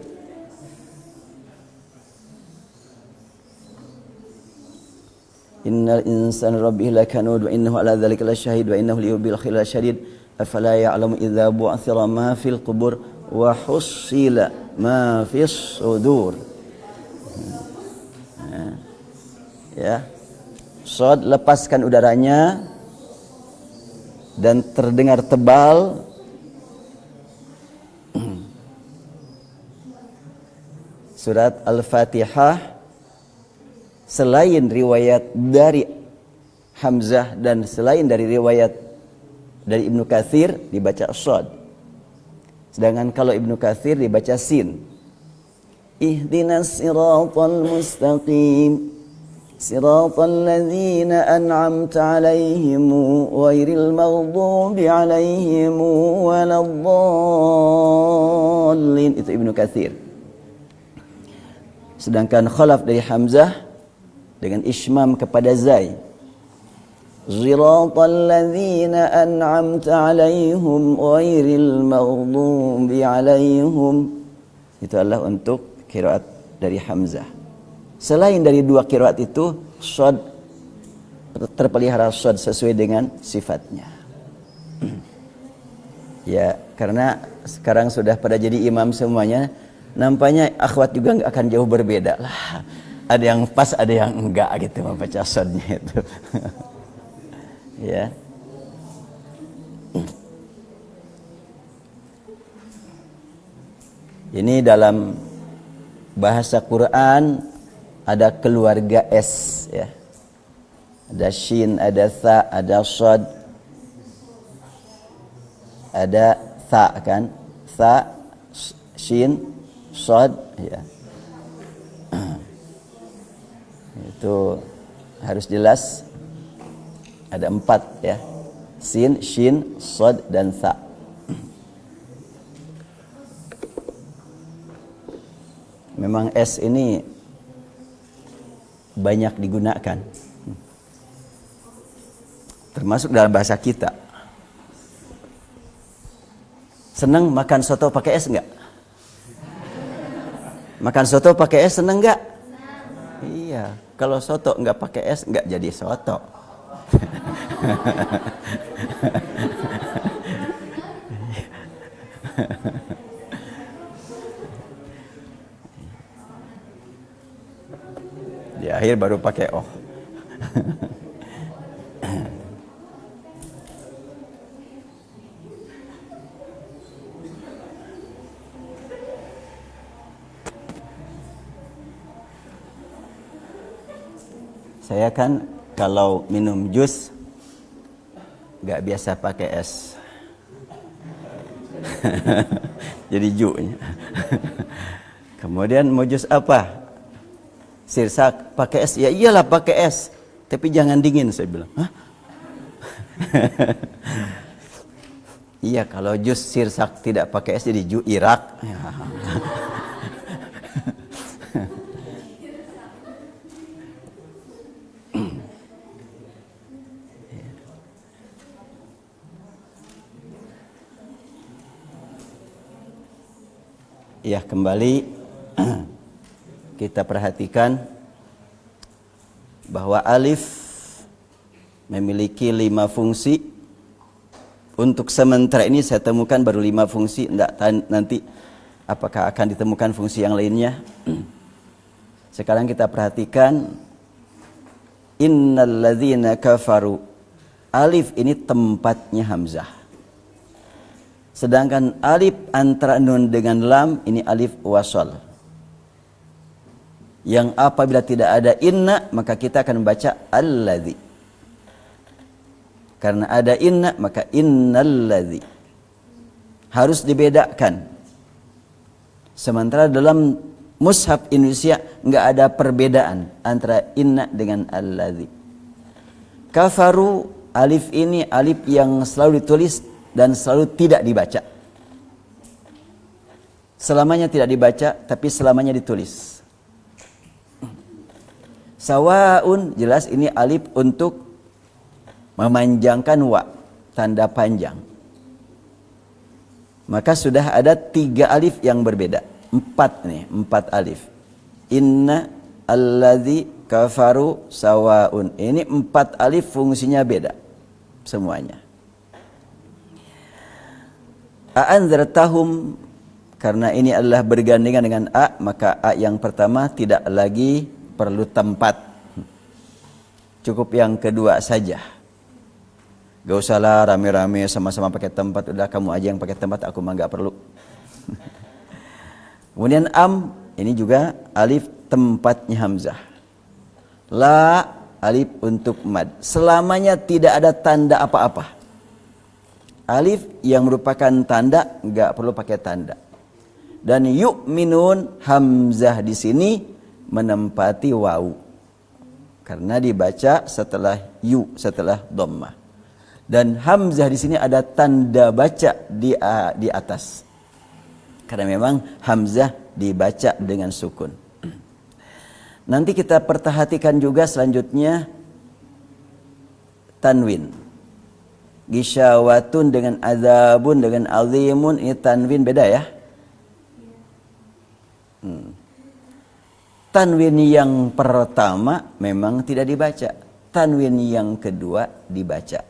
Innal insana rabbih lakanud wa innahu ala dzalika lasyahid wa innahu liyubil khilal syadid afala ya'lamu idza bu'thira ma fil qubur wa hussila ma fis sudur. Ya. Shad, lepaskan udaranya dan terdengar tebal. Surat Al-Fatihah selain riwayat dari Hamzah dan selain dari riwayat dari Ibnu Katsir dibaca shad. Sedangkan kalau Ibnu Katsir dibaca sin. Ihdinas siratal mustaqim siratal ladzina an'amta 'alaihim ghairil maghdubi 'alaihim waladdallin. Itu Ibnu Katsir. Sedangkan khalaf dari Hamzah dengan ismam kepada zai. Ziratal ladzina an'amta 'alaihim ghairil maghdubi 'alaihim. Itu adalah untuk qiraat dari Hamzah. Selain dari dua qiraat itu, shad terpelihara shad sesuai dengan sifatnya. Ya, karena sekarang sudah pada jadi imam semuanya. Nampaknya akhwat juga nggak akan jauh berbeda lah. Ada yang pas, ada yang enggak gitu membaca shadnya itu. Ya. Ini dalam bahasa Quran ada keluarga S, ya. Ada shin, ada tha, ada shad, ada tha kan? Tha, shin, shad, ya. Itu harus jelas. Ada 4 ya. Sin, shin, shad dan tha. Memang S ini banyak digunakan. Termasuk dalam bahasa kita. Senang makan soto pakai S enggak? Makan soto pakai es seneng nggak? Iya, kalau soto nggak pakai es nggak jadi soto. Di akhir baru pakai oh. Saya kan kalau minum jus nggak biasa pakai es. Jadi ju-nya. Kemudian mau jus apa? Sirsak pakai es. Ya iyalah pakai es, tapi jangan dingin, saya bilang. Hah? Iya, kalau jus sirsak tidak pakai es jadi ju Irak. Ya. Ya, kembali kita perhatikan bahwa alif memiliki 5 fungsi. Untuk sementara ini saya temukan baru 5 fungsi. Nanti apakah akan ditemukan fungsi yang lainnya? Sekarang kita perhatikan innal ladzina kafaru. Alif ini tempatnya hamzah. Sedangkan alif antara nun dengan lam ini alif wasal. Yang apabila tidak ada inna maka kita akan membaca alladzi. Karena ada inna maka innalladzi. Harus dibedakan. Sementara dalam mushaf Indonesia enggak ada perbedaan antara inna dengan alladzi. Kafaru, alif ini alif yang selalu ditulis dan selalu tidak dibaca. Selamanya tidak dibaca tapi selamanya ditulis. Sawaun, jelas ini alif untuk memanjangkan wa, tanda panjang. Maka sudah ada 3 alif yang berbeda. 4 nih, 4 alif. Inna, alladzi, kafaru, sawaun. Ini 4 alif fungsinya beda semuanya. A'anzartahum, karena ini adalah bergandengan dengan a, maka a yang pertama tidak lagi perlu tempat. Cukup yang kedua saja. Gak usahlah rame-rame sama-sama pakai tempat. Udah kamu aja yang pakai tempat, aku mah gak perlu. Kemudian am, ini juga alif tempatnya hamzah. La, alif untuk mad. Selamanya tidak ada tanda apa-apa. Alif yang merupakan tanda gak perlu pakai tanda. Dan yu'minun, hamzah di sini menempati wawu. Karena dibaca setelah yu, setelah dhammah. Dan hamzah di sini ada tanda baca di atas. Karena memang hamzah dibaca dengan sukun. Nanti kita perhatikan juga selanjutnya tanwin. Gisyawatun dengan azabun dengan azimun, ini tanwin beda ya. Tanwin yang pertama memang tidak dibaca. Tanwin yang kedua dibaca.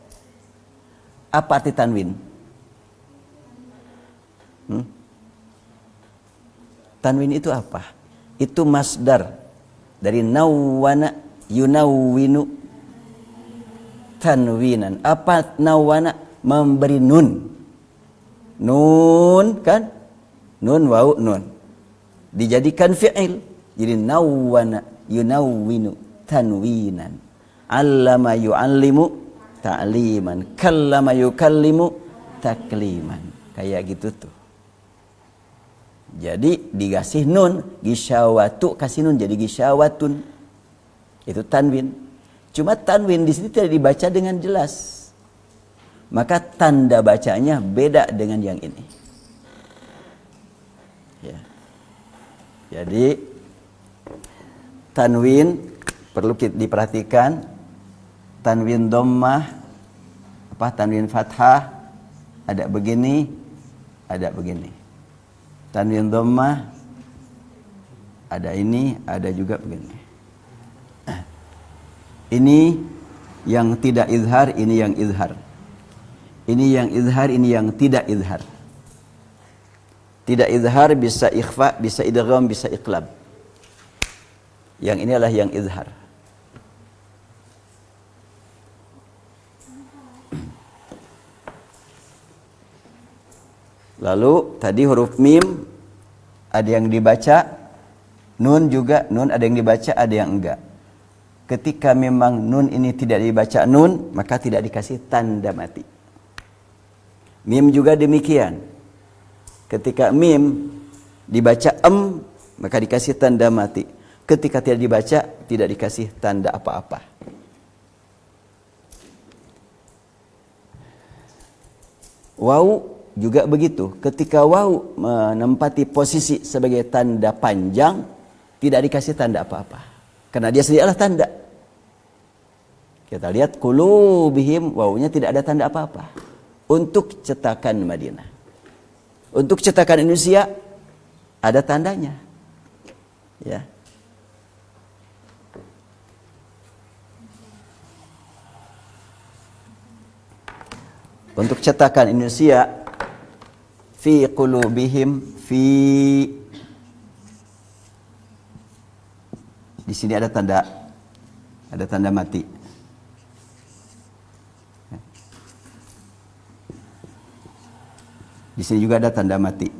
Apa arti tanwin? Tanwin itu apa? Itu masdar dari nawwana yunawwinu tanwinan. Apa nawwana? Memberi nun. Nun kan? Nun wawu nun. Dijadikan fi'il. Jadi nawwana yunawwinu tanwinan. Allama yu'allimu ta'liman, kallama yukallimu takliman. Kayak gitu tuh. Jadi dikasih nun, gisyawatu kasih nun jadi gisyawatun. Itu tanwin. Cuma tanwin di sini tidak dibaca dengan jelas. Maka tanda bacanya beda dengan yang ini. Ya. Jadi tanwin perlu diperhatikan. Tanwin dhammah, tanwin fathah, ada begini, ada begini. Tanwin dhammah, ada ini, ada juga begini. Ini yang tidak izhar, ini yang izhar. Ini yang izhar, ini yang tidak izhar. Tidak izhar bisa ikhfa, bisa idgham, bisa iqlab. Yang ini adalah yang izhar. Lalu tadi huruf mim ada yang dibaca, nun juga, nun ada yang dibaca, ada yang enggak. Ketika memang nun ini tidak dibaca nun, maka tidak dikasih tanda mati. Mim juga demikian. Ketika mim dibaca maka dikasih tanda mati. Ketika tidak dibaca, tidak dikasih tanda apa-apa. Waw juga begitu. Ketika waw menempati posisi sebagai tanda panjang, tidak dikasih tanda apa-apa. Karena dia sendiri adalah tanda. Kita lihat qulubihim, wawnya tidak ada tanda apa-apa. Untuk cetakan Madinah. Untuk cetakan Indonesia ada tandanya. Ya. Untuk cetakan Indonesia fi qulubihim fi, di sini ada tanda mati. Di sini juga ada tanda mati.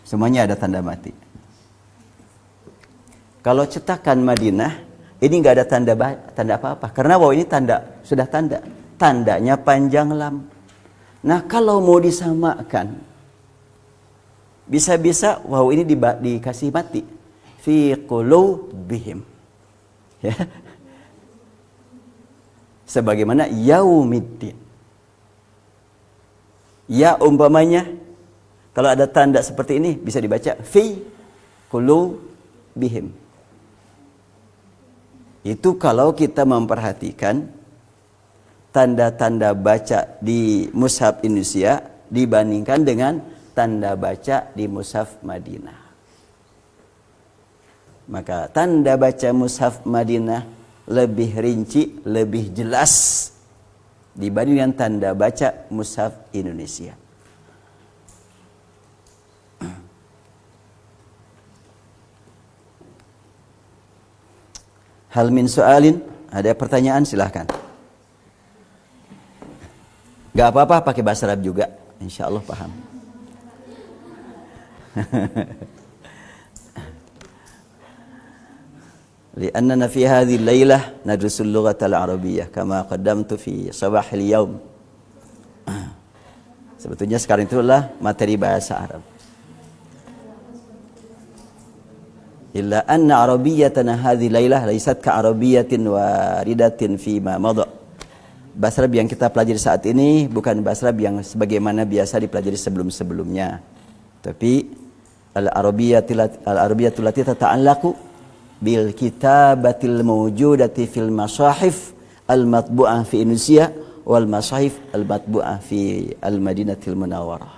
Semuanya ada tanda mati. Kalau cetakan Madinah, ini nggak ada tanda apa-apa. Karena waw ini sudah tanda. Tandanya panjang lam. Nah, kalau mau disamakan, bisa-bisa waw ini dikasih mati. Fi qulubihim. Ya. Sebagaimana yaumiddin. Ya umpamanya, kalau ada tanda seperti ini bisa dibaca fi qulubihim. Itu kalau kita memperhatikan tanda-tanda baca di mushaf Indonesia dibandingkan dengan tanda baca di mushaf Madinah. Maka tanda baca mushaf Madinah lebih rinci, lebih jelas dibandingkan tanda baca mushaf Indonesia. Hal min soalin, ada pertanyaan silahkan. Gak apa-apa pakai bahasa Arab juga, insya Allah paham. Li'annana fi hadhihi al-lailah nadrusul lughata al-arabiyyah kama qaddamtu fi sabah al-yawm. Sebetulnya sekarang itulah materi bahasa Arab. Illa anna arabiyyatana hadhihi lailah laysat ka arabiyyatin waridatin fi ma madha. Bahasa Arab yang kita pelajari saat ini bukan bahasa Arab yang sebagaimana biasa dipelajari sebelum-sebelumnya. Tapi al-arabiyyatul lati tata'allaqu bil kitabatil mawjudati fil masahif al-matbu'ah fi Indonesia wal masahif al-matbu'ah fi al-Madinatil Munawwarah.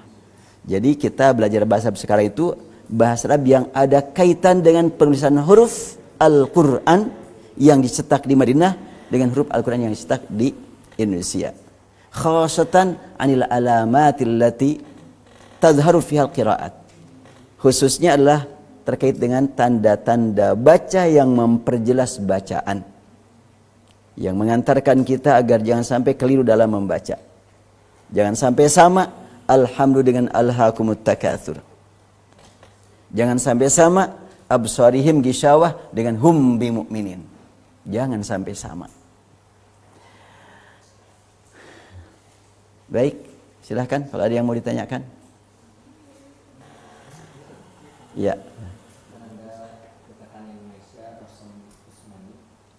Jadi kita belajar bahasa Arab sekarang itu bahasa Arab yang ada kaitan dengan penulisan huruf Al-Quran yang dicetak di Madinah dengan huruf Al-Quran yang dicetak di Indonesia. Khasatan anil alamatil lati tadharu fiha al-qiraat. Khususnya adalah terkait dengan tanda-tanda baca yang memperjelas bacaan. Yang mengantarkan kita agar jangan sampai keliru dalam membaca. Jangan sampai sama alhamdu dengan alhaakumut takatsur. Jangan sampai sama absarihim gisawah dengan hum bimu'minin. Jangan sampai sama. Baik, silahkan kalau ada yang mau ditanyakan. Ya.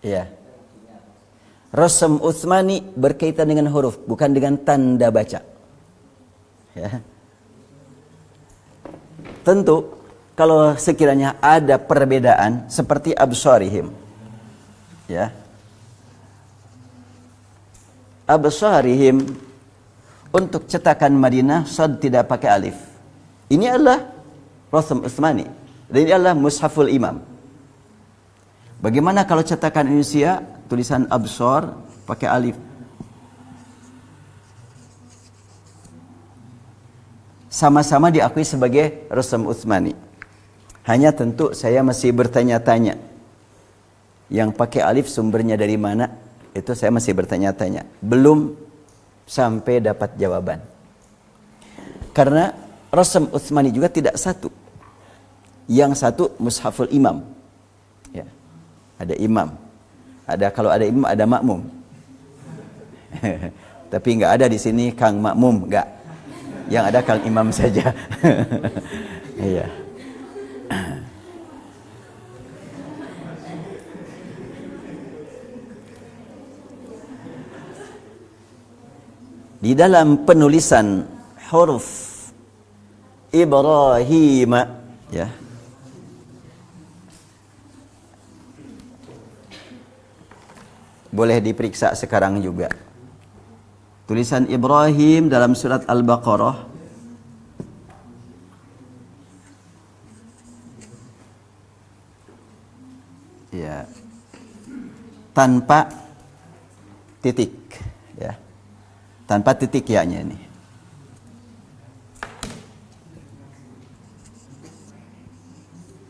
Ya. Rasam Utsmani berkaitan dengan huruf, bukan dengan tanda baca. Ya. Tentu kalau sekiranya ada perbedaan seperti absarihim. Ya. Absarihim untuk cetakan Madinah sad tidak pakai alif. Ini adalah Rasam Utsmani. Dan ini adalah Mushaful Imam. Bagaimana kalau cetakan Indonesia tulisan absar pakai alif? Sama-sama diakui sebagai Rasam Utsmani. Hanya tentu saya masih bertanya-tanya. Yang pakai alif sumbernya dari mana? Itu saya masih bertanya-tanya. Belum sampai dapat jawaban. Karena Rasam Utsmani juga tidak satu. Yang satu mushaful imam. Ya. Ada imam. Kalau ada imam ada makmum. Tapi nggak ada di sini Kang Makmum, nggak. Yang ada Kang Imam saja. Iya. Di dalam penulisan huruf Ibrahim, ya, boleh diperiksa sekarang juga. Tulisan Ibrahim dalam surat Al-Baqarah ya, tanpa titik, ya, tanpa titik ya-nya ini.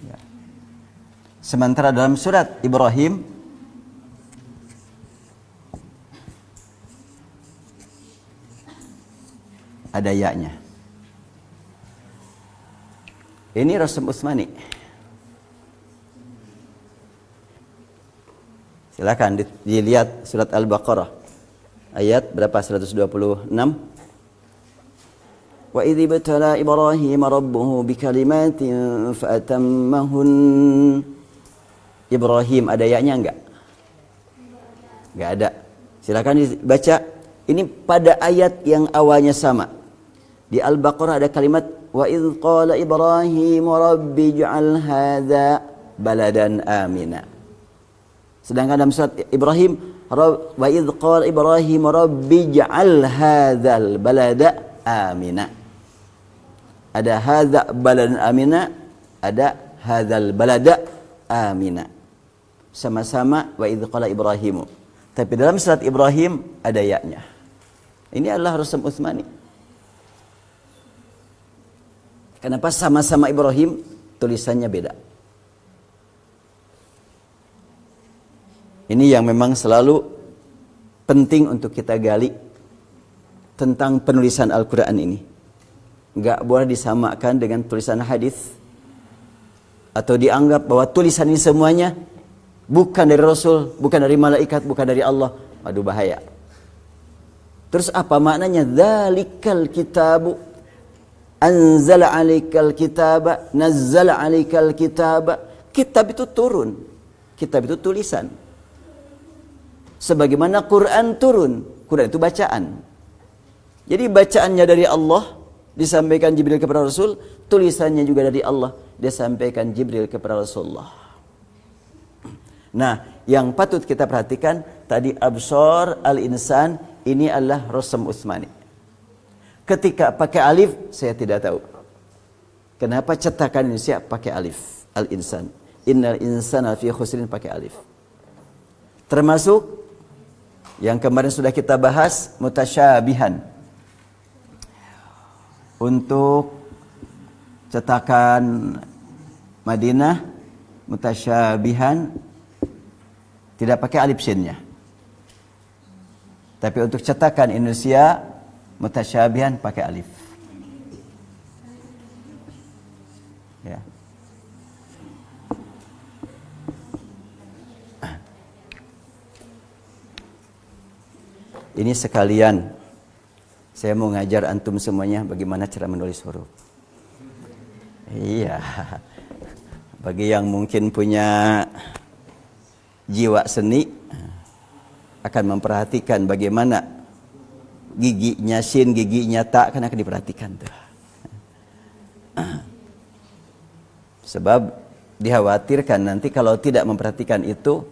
Ya. Sementara dalam surat Ibrahim ada ya-nya. Ini Rasm Utsmani. Silakan dilihat surat Al-Baqarah ayat berapa? 126. Wa idz ibtala Ibrahim rabbuhu bikalimatin fa'atammahun. Ibrahim ada ya-nya enggak? Enggak ada. Silakan dibaca. Ini pada ayat yang awalnya sama. Di Al-Baqarah ada kalimat wa idz qala Ibrahim rabbi ij'al hadza baladan amina. Sedangkan dalam surat Ibrahim wa idz qala Ibrahim rabbi ij'al hadzal balada amina. Ada hadza baladan amina, ada hadzal balada amina. Sama-sama wa idz qala Ibrahim. Tapi dalam surat Ibrahim ada ya-nya. Ini adalah Rasm Utsmani. Kenapa sama-sama Ibrahim tulisannya beda? Ini yang memang selalu penting untuk kita gali tentang penulisan Al-Quran ini. Enggak boleh disamakan dengan tulisan hadis atau dianggap bahwa tulisan ini semuanya bukan dari Rasul, bukan dari malaikat, bukan dari Allah. Aduh, bahaya. Terus apa maknanya? Dzalikal kitabu anzala 'alaikal kitaba nazzala 'alaikal kitaba. Kitab itu turun. Kitab itu tulisan. Sebagaimana Quran turun. Quran itu bacaan. Jadi bacaannya dari Allah disampaikan Jibril kepada Rasul, tulisannya juga dari Allah disampaikan Jibril kepada Rasulullah. Nah, yang patut kita perhatikan tadi absar al-insan ini adalah Rasm Utsmani. Ketika pakai alif, saya tidak tahu. Kenapa cetakan Indonesia pakai alif? Al-insan. Innal insana fi khusrin pakai alif. Termasuk yang kemarin sudah kita bahas, mutasyabihan. Untuk cetakan Madinah, mutasyabihan tidak pakai alif sinnya. Tapi untuk cetakan Indonesia, mutasyabihan pakai alif. Ya. Ini sekalian saya mau ngajar antum semuanya bagaimana cara menulis huruf. Iya. Bagi yang mungkin punya jiwa seni akan memperhatikan bagaimana giginya sin, giginya ta kan akan diperhatikan tuh. Sebab dikhawatirkan nanti kalau tidak memperhatikan itu,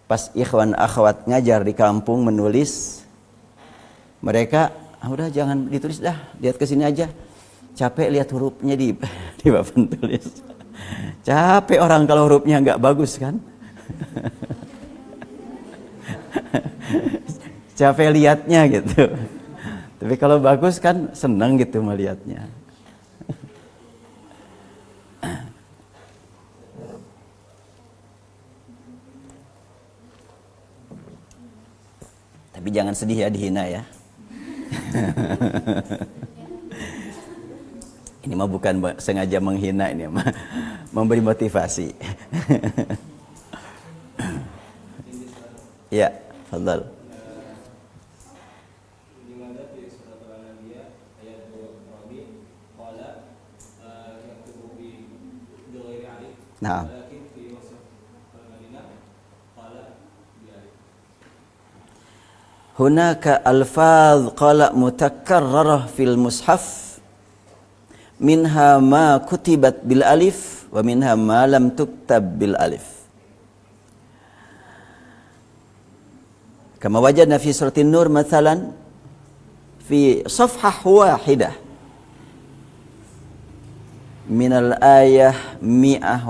pas ikhwan akhwat ngajar di kampung menulis, mereka udah jangan ditulis dah, lihat ke sini aja. Capek lihat hurufnya di papan tulis. Capek orang kalau hurufnya nggak bagus kan. Capek lihatnya gitu. Tapi kalau bagus kan senang gitu melihatnya. Tapi jangan sedih ya, dihina ya. Ini mah bukan sengaja menghina, ini mah memberi motivasi. Ya, fadhal. Nah. Hunaka alfaz qala mutakarrarah fil mushaf minha ma kutibat bil alif wa minha ma lam tuktab bil alif. Kama wajadna fi surati An-Nur mathalan fi safhah wahidah min al-ayah 108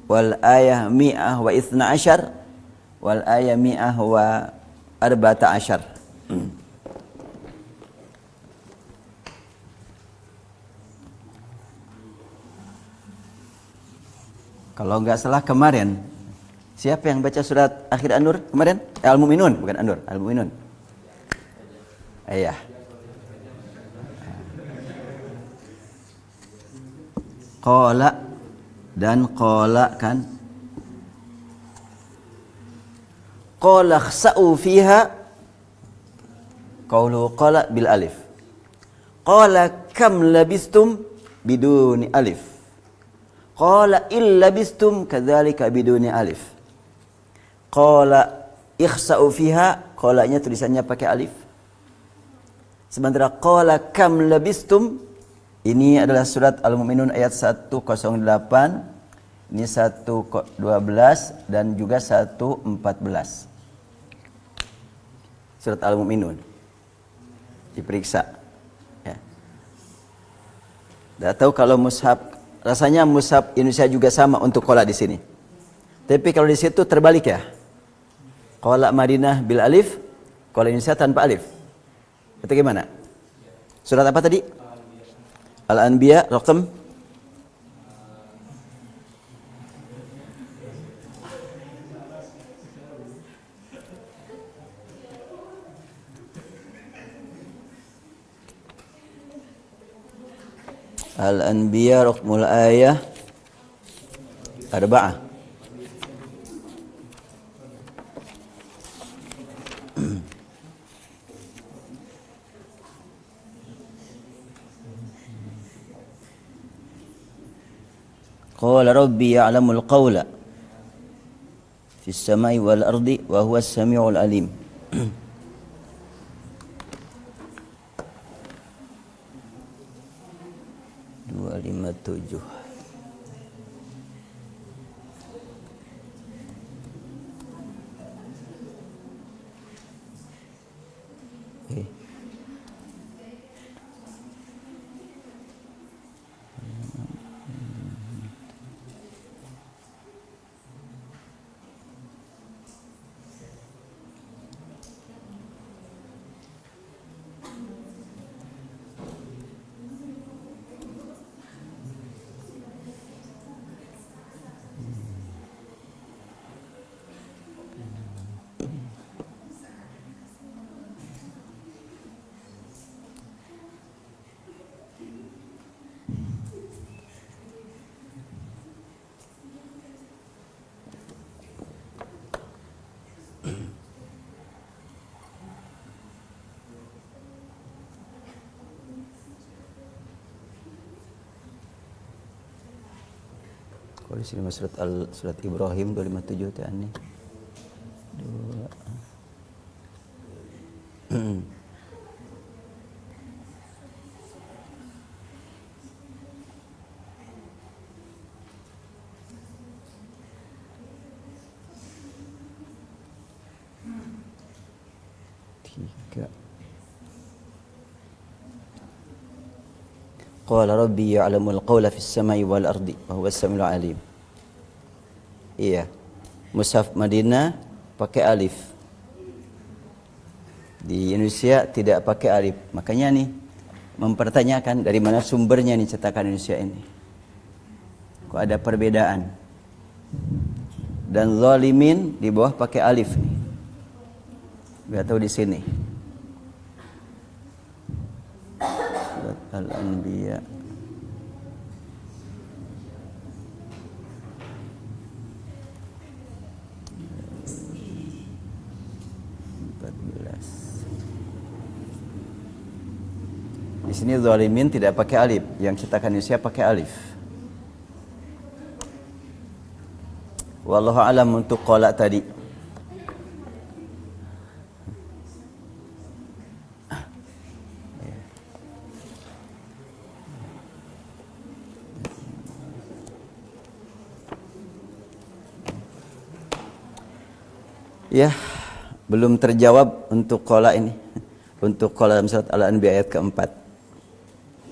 wal ayah 112 wal ayah 114. Kalau nggak salah kemarin, siapa yang baca surat akhir An-Nur kemarin? Al-Mu'minun, bukan An-Nur, Al-Mu'minun. Iya. Qala dan qala kan. Qala khsa'u fiha, qawlu qala bil alif. Qala kam labistum biduni alif. Qala il labistum kadzalika biduni alif. Qala ikhsa'u fiha, qalanya tulisannya pakai alif. Sementara qala kam labistum, ini adalah surat Al-Mu'minun ayat 108, ini 112 dan juga 114. Surat Al-Mu'minun. Diperiksa. Ya. Tidak tahu kalau mushaf, rasanya mushaf Indonesia juga sama untuk qala di sini. Tapi kalau di situ terbalik ya. Qala Madinah bil alif, qala Indonesia tanpa alif. Itu gimana? Surat apa tadi? Al-Anbiya raqam Al-Anbiya raqmul ayah 4. Qala rabbi ya'lamul qawla fis samai wal ardi wa huwas samiul alim. 257. Okay. Kalau di sini surat Ibrahim 257 teh aneh. 2. Qala rabbi ya'lamul qawla fis samai wal ardi wa huwas samiul alim. Iya. Mushaf Madinah pakai alif. Di Indonesia tidak pakai alif. Makanya nih mempertanyakan dari mana sumbernya nih cetakan Indonesia ini. Kok ada perbedaan? Dan zalimin di bawah pakai alif nih. Enggak tahu di sini. Al-Anbiya. Di sini zalimin tidak pakai alif, yang cetakan Indonesia pakai alif. Wallahu alam untuk qala tadi. Ya, belum terjawab untuk qala ini. Untuk qala dalam surat Al-Anbiya ayat keempat.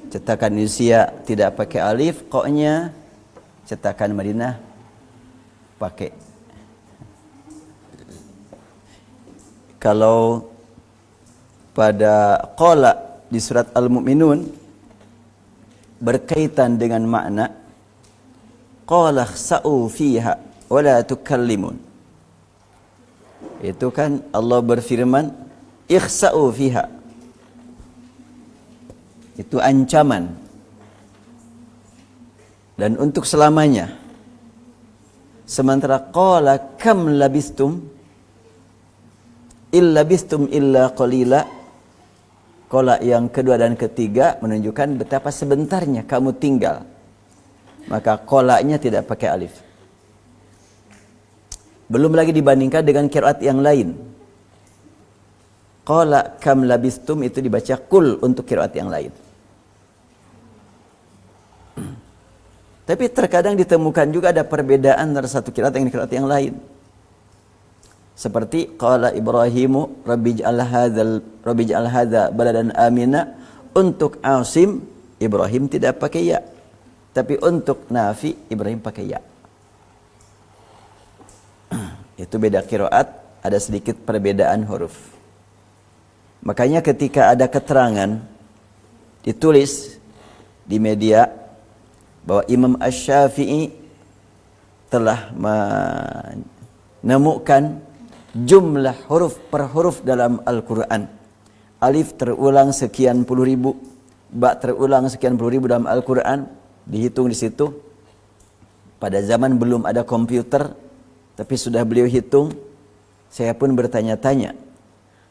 Cetakan Indonesia tidak pakai alif, qoknya cetakan Madinah pakai. Kalau pada qala di surat Al-Mu'minun berkaitan dengan makna qala khsa'u fiha wa la tukallimun. Itu kan Allah berfirman ikhsa'u fiha. Itu ancaman dan untuk selamanya. Sementara qala kam labistum illa qalila, qala yang kedua dan ketiga menunjukkan betapa sebentarnya kamu tinggal, maka qalanya tidak pakai alif. Belum lagi dibandingkan dengan qiraat yang lain. Qala kam labistum itu dibaca kul untuk qiraat yang lain. Tapi terkadang ditemukan juga ada perbedaan antara satu qiraat dengan qiraat yang lain. Seperti qala Ibrahimu Rabbi'j'al hadza baladan amina, untuk Asim Ibrahim tidak pakai ya. Tapi untuk Nafi Ibrahim pakai ya. Itu beda qiraat, ada sedikit perbedaan huruf. Makanya ketika ada keterangan ditulis di media bahwa Imam Asy-Syafi'i telah menemukan jumlah huruf per huruf dalam Al-Quran. Alif terulang sekian puluh ribu, ba terulang sekian puluh ribu dalam Al-Quran, dihitung di situ. Pada zaman belum ada komputer, tapi sudah beliau hitung. Saya pun bertanya-tanya,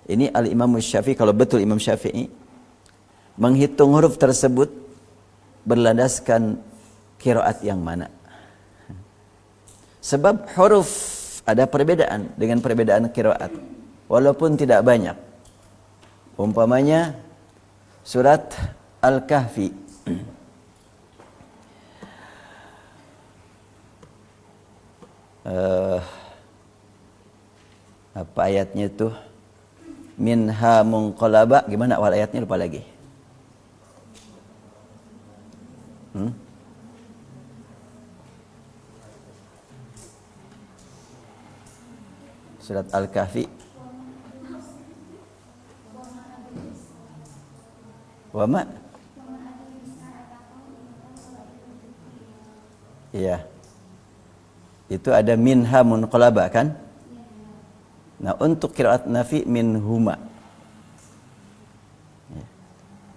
ini Al-Imam Syafi'i, kalau betul Imam Syafi'i menghitung huruf tersebut berlandaskan qiraat yang mana? Sebab huruf ada perbedaan dengan perbedaan qiraat, walaupun tidak banyak. Umpamanya surat Al-Kahfi. Apa ayatnya itu? Minha munqalaba, gimana awal ayatnya, lupa lagi. Surat Al-Kahfi. Wama? Iya. Itu ada minha munqalaba kan? Nah, untuk qiraat Nafi minhuma.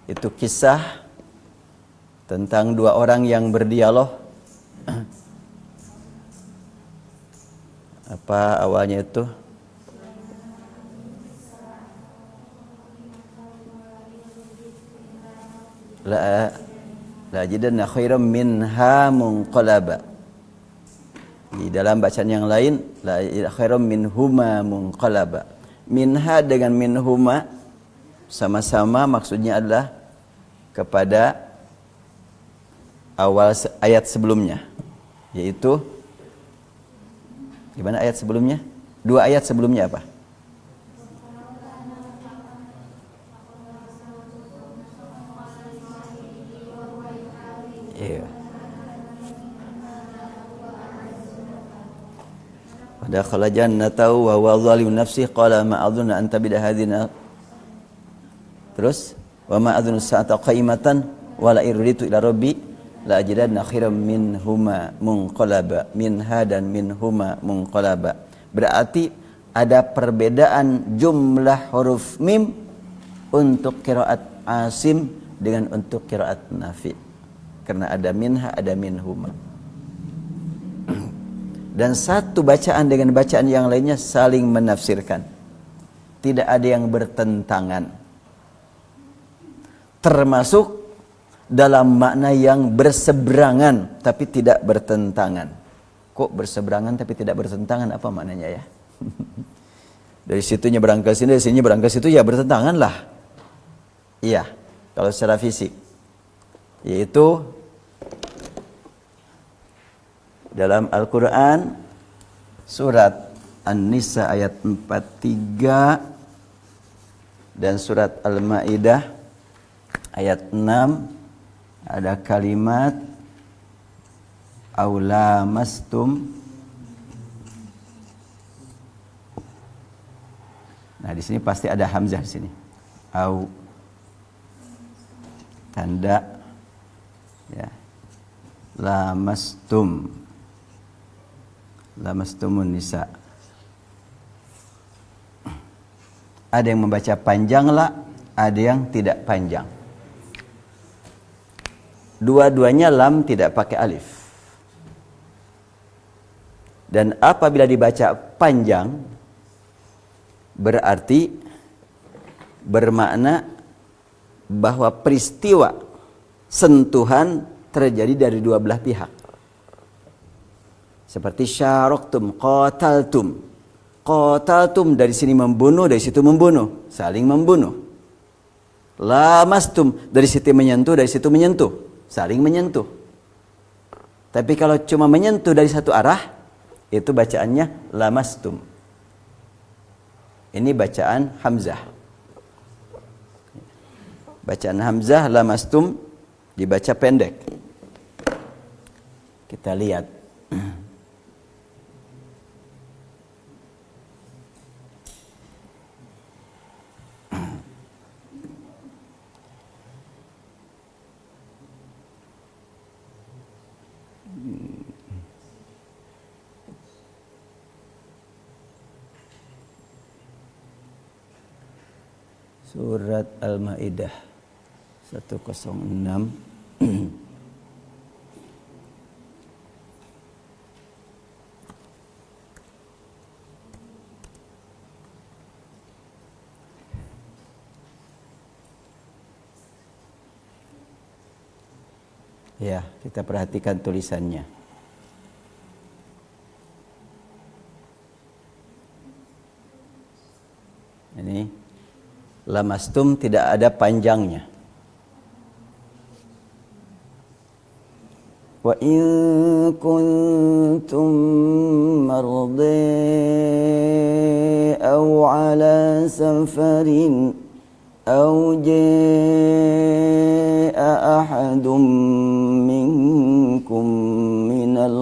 Itu kisah tentang dua orang yang berdialog. Apa awalnya itu? La ajidanna khairam minha munqalaba. Di dalam bacaan yang lain la khairam minhuma munqalaba. Minha dengan minhuma sama-sama maksudnya adalah kepada awal ayat sebelumnya, yaitu gimana ayat sebelumnya? Dua ayat sebelumnya apa? Iya. Dakhala jannatahu wa huwa zalimun nafsihi qala ma adhunnu an tabida hadhina. Terus wa ma adhunnu sa'ata qaimatan wa la irritu ila rabbi la ajidanna khairam minhuma munqalaba. Minha dan minhuma munqalaba. Berarti ada perbedaan jumlah huruf mim untuk qiraat Asim dengan untuk qiraat Nafi. Karena ada minha, ada minhuma. Dan satu bacaan dengan bacaan yang lainnya saling menafsirkan. Tidak ada yang bertentangan. Termasuk dalam makna yang berseberangan tapi tidak bertentangan. Kok berseberangan tapi tidak bertentangan? Apa maknanya ya? Dari situnya berangkat sini, dari sini berangkat situ, ya bertentangan lah. Iya, kalau secara fisik. Yaitu dalam Al-Quran surat An-Nisa ayat 43 dan surat Al-Ma'idah ayat 6 ada kalimat aula mastum. Nah, di sini pasti ada hamzah di sini. Au tanda ya. Lamastumun nisa. Ada yang membaca panjang lah, ada yang tidak panjang. Dua-duanya lam tidak pakai alif. Dan apabila dibaca panjang berarti bermakna bahwa peristiwa sentuhan terjadi dari dua belah pihak. Seperti syaroktum, qataltum. Qataltum dari sini membunuh, dari situ membunuh, saling membunuh. Lamastum dari situ menyentuh, dari situ menyentuh, saling menyentuh. Tapi kalau cuma menyentuh dari satu arah, itu bacaannya lamastum. Ini bacaan hamzah. Bacaan hamzah lamastum dibaca pendek. Kita lihat. Surat Al-Ma'idah 106. Ya, kita perhatikan tulisannya. Ini lamastum tidak ada panjangnya. Wa in kuntum mardi aw ala safarin aw jaa ahadum minkum minal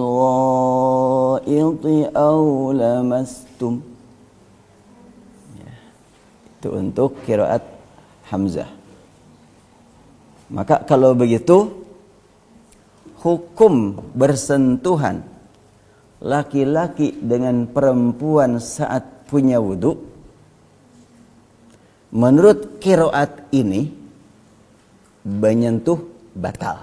ghaiti aw lamastum. Itu untuk qiraat hamzah. Maka kalau begitu hukum bersentuhan laki-laki dengan perempuan saat punya wudu menurut qiraat ini menyentuh batal.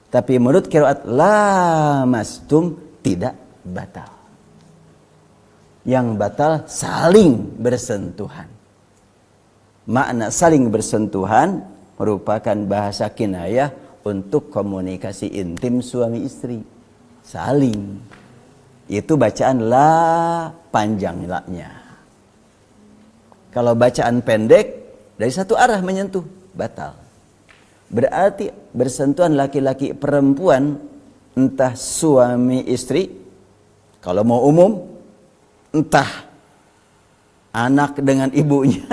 Tapi menurut qiraat lamastum tidak batal. Yang batal saling bersentuhan. Makna saling bersentuhan merupakan bahasa kinayah untuk komunikasi intim suami istri. Saling. Itu bacaan la panjang la-nya. Kalau bacaan pendek dari satu arah menyentuh batal. Berarti bersentuhan laki-laki perempuan entah suami istri kalau mau umum entah anak dengan ibunya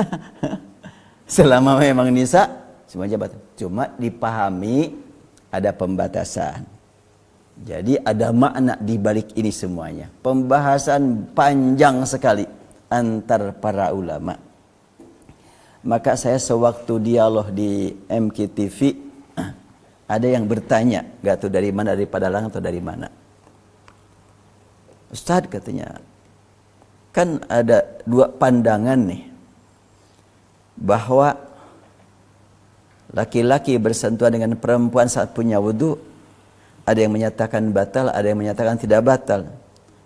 selama memang nisa semuanya batal. Cuma dipahami ada pembatasan. Jadi ada makna di balik ini semuanya. Pembahasan panjang sekali antar para ulama. Maka saya sewaktu dialog di MKTV ada yang bertanya, gak tahu dari mana, dari Padalarang atau dari mana. Ustadz katanya, kan ada dua pandangan nih bahwa laki-laki bersentuhan dengan perempuan saat punya wudu, ada yang menyatakan batal, ada yang menyatakan tidak batal.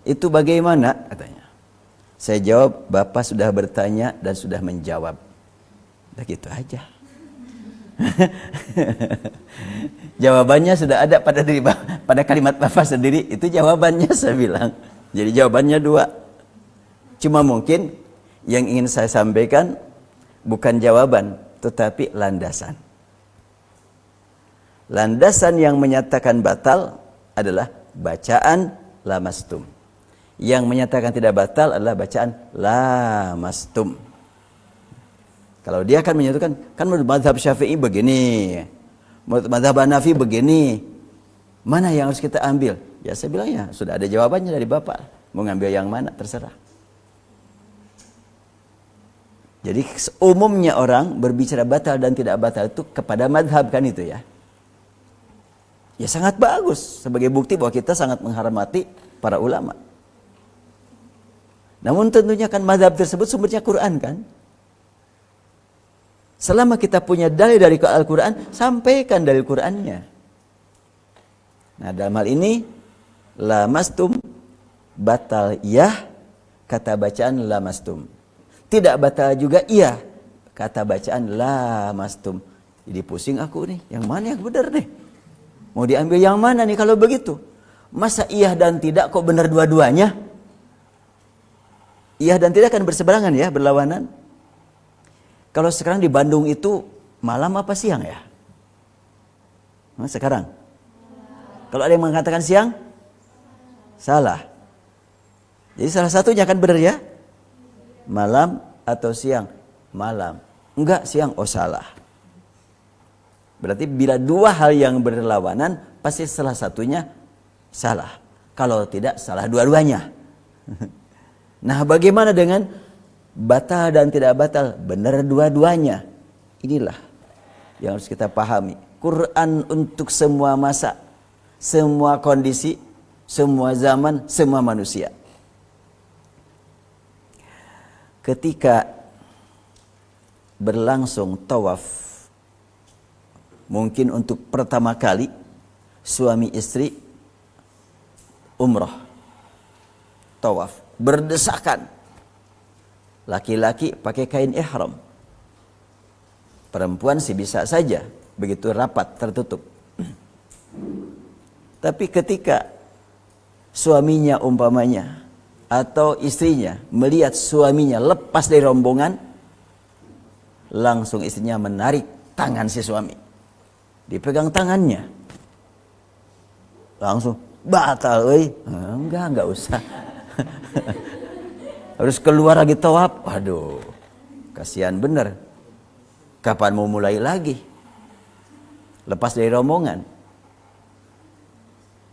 Itu bagaimana? Katanya. Saya jawab, Bapak sudah bertanya dan sudah menjawab. Udah gitu aja. Jawabannya sudah ada pada kalimat Bapak sendiri. Itu jawabannya, saya bilang. Jadi jawabannya dua. Cuma mungkin yang ingin saya sampaikan bukan jawaban, tetapi landasan. Landasan yang menyatakan batal adalah bacaan lamastum. Yang menyatakan tidak batal adalah bacaan lamastum. Kalau dia akan menyatukan, kan menurut mazhab Syafi'i begini, menurut mazhab Hanafi begini, mana yang harus kita ambil? Ya saya bilang ya, sudah ada jawabannya dari Bapak. Mau ngambil yang mana, terserah. Jadi umumnya orang berbicara batal dan tidak batal itu kepada mazhab kan itu ya. Ya sangat bagus, sebagai bukti bahwa kita sangat menghormati para ulama. Namun tentunya kan mazhab tersebut sumbernya Quran kan. Selama kita punya dalil dari Al-Quran, sampaikan dalil Qurannya. Nah dalam hal ini, lamastum batal iya, kata bacaan lamastum. Tidak batal juga iya, kata bacaan lamastum. Jadi pusing aku nih, yang mana yang benar nih? Mau diambil yang mana nih kalau begitu? Masa iya dan tidak kok benar dua-duanya? Iya dan tidak kan berseberangan ya, berlawanan. Kalau sekarang di Bandung itu malam apa siang ya? Sekarang. Kalau ada yang mengatakan siang, salah. Jadi salah satunya kan benar ya? Malam atau siang? Malam. Enggak, siang. Oh salah. Berarti bila dua hal yang berlawanan, pasti salah satunya salah. Kalau tidak, salah dua-duanya. Nah bagaimana dengan batal dan tidak batal? Benar dua-duanya. Inilah yang harus kita pahami. Quran untuk semua masa, semua kondisi, semua zaman, semua manusia. Ketika berlangsung tawaf, mungkin untuk pertama kali suami istri umrah, tawaf, berdesakan. Laki-laki pakai kain ihram. Perempuan sih bisa saja, begitu rapat, tertutup. Tapi ketika suaminya umpamanya atau istrinya melihat suaminya lepas dari rombongan, langsung istrinya menarik tangan si suami. Dipegang tangannya. Langsung batal, enggak usah. Harus keluar lagi tawaf. Waduh, kasihan bener. Kapan mau mulai lagi? Lepas dari rombongan.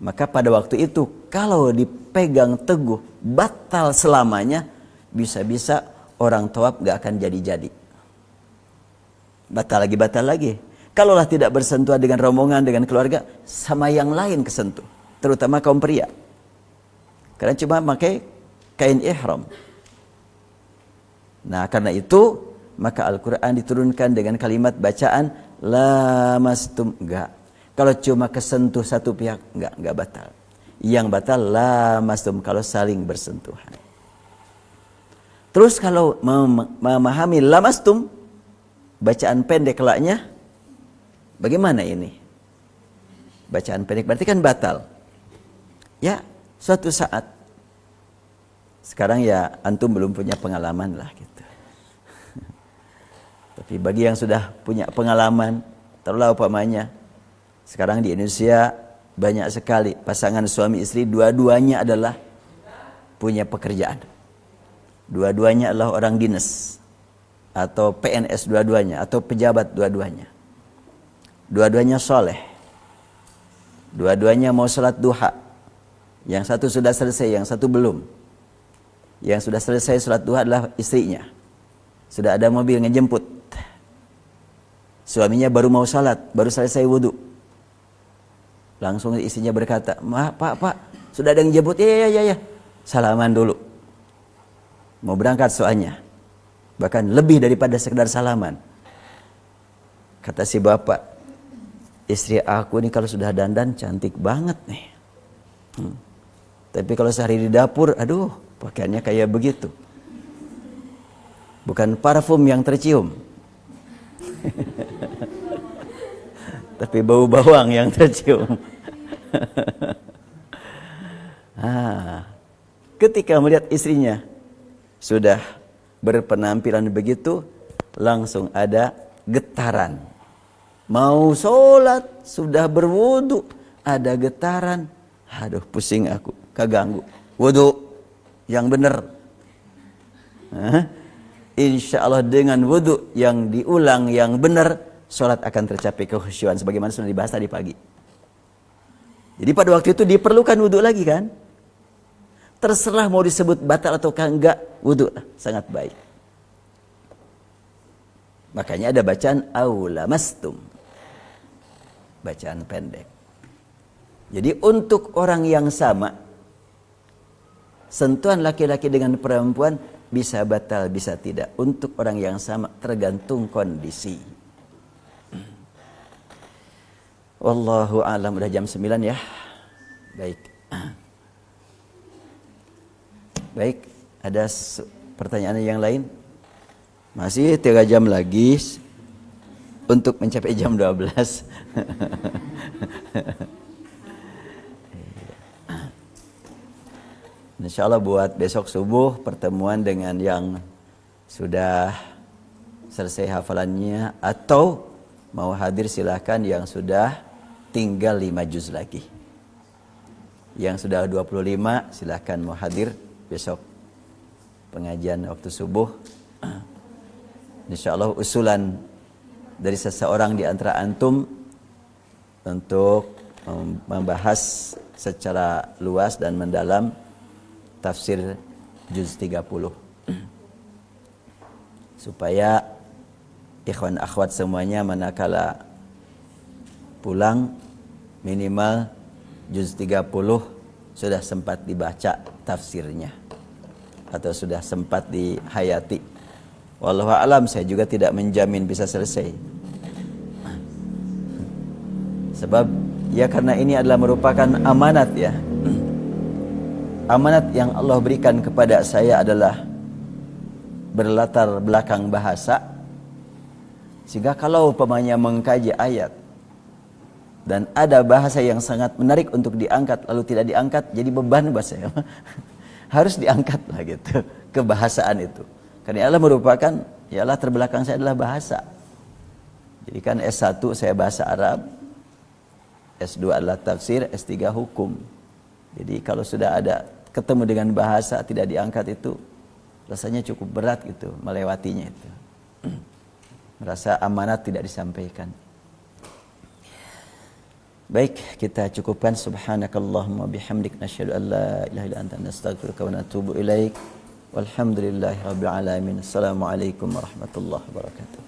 Maka pada waktu itu, kalau dipegang teguh, batal selamanya, bisa-bisa orang tawaf gak akan jadi-jadi. Batal lagi. Kalaulah tidak bersentuhan dengan rombongan, dengan keluarga, sama yang lain kesentuh. Terutama kaum pria. Karena cuma pakai kain ihram. Nah karena itu maka Al-Quran diturunkan dengan kalimat bacaan lamastum. Enggak. Kalau cuma kesentuh satu pihak enggak batal. Yang batal lamastum kalau saling bersentuhan. Terus kalau memahami lamastum, bacaan pendek laknya bagaimana ini? Bacaan pendek berarti kan batal. Ya suatu saat. Sekarang ya antum belum punya pengalaman lah gitu. Tapi bagi yang sudah punya pengalaman, taruhlah umpamanya sekarang di Indonesia banyak sekali pasangan suami istri dua-duanya adalah punya pekerjaan. Dua-duanya adalah orang dinas atau PNS dua-duanya atau pejabat dua-duanya. Dua-duanya soleh. Dua-duanya mau sholat duha. Yang satu sudah selesai, yang satu belum. Yang sudah selesai sholat duha adalah istrinya. Sudah ada mobil ngejemput. Suaminya baru mau sholat, baru selesai wudhu. Langsung istrinya berkata, Pak, sudah ada yang jemput? Ya. Salaman dulu. Mau berangkat soalnya. Bahkan lebih daripada sekedar salaman. Kata si bapak, istri aku ini kalau sudah dandan cantik banget nih. Tapi kalau sehari di dapur, aduh, pakaiannya kayak begitu. Bukan parfum yang tercium. Tapi bau bawang yang tercium. Ketika melihat istrinya sudah berpenampilan begitu, langsung ada getaran. Mau sholat, sudah berwudu, ada getaran. Aduh, pusing aku, keganggu. Wudu yang benar. Insya Allah dengan wudu yang diulang yang benar, sholat akan tercapai kekhusyuan sebagaimana sudah dibahas tadi pagi. Jadi pada waktu itu diperlukan wudu lagi kan? Terserah mau disebut batal ataukah enggak, wudu sangat baik. Makanya ada bacaan aulamastum. Bacaan pendek. Jadi untuk orang yang sama, sentuhan laki-laki dengan perempuan bisa batal, bisa tidak. Untuk orang yang sama tergantung kondisi. Wallahu a'lam. Udah jam 9 ya. Baik. Baik, ada pertanyaan yang lain? Masih 3 jam lagi untuk mencapai jam 12. Insya Allah buat besok subuh pertemuan dengan yang sudah selesai hafalannya atau mau hadir silahkan, yang sudah tinggal 5 juz lagi. Yang sudah 25 silahkan mau hadir besok pengajian waktu subuh. Insya Allah usulan dari seseorang di antara antum untuk membahas secara luas dan mendalam tafsir juz 30 supaya ikhwan akhwat semuanya manakala pulang minimal juz 30 sudah sempat dibaca tafsirnya atau sudah sempat dihayati. Wallahu a'lam, saya juga tidak menjamin bisa selesai. Sebab ya karena ini adalah merupakan amanat ya. Amanat yang Allah berikan kepada saya adalah berlatar belakang bahasa. Sehingga kalau umpamanya mengkaji ayat dan ada bahasa yang sangat menarik untuk diangkat lalu tidak diangkat, jadi beban buat saya. Harus diangkat lah gitu kebahasaan itu. Karena Allah merupakan, ya Allah terbelakang saya adalah bahasa. Jadi kan S1 saya bahasa Arab, S2 adalah tafsir, S3 hukum. Jadi kalau sudah ada ketemu dengan bahasa tidak diangkat itu rasanya cukup berat gitu melewatinya itu. Merasa amanat tidak disampaikan. Baik, kita cukupkan. Subhanakallahumma bihamdik nasyhadu an la ilaha illa anta nastaghfiruka wa natubu ilaik. Walhamdulillahirabbil alamin. Assalamualaikum warahmatullahi wabarakatuh.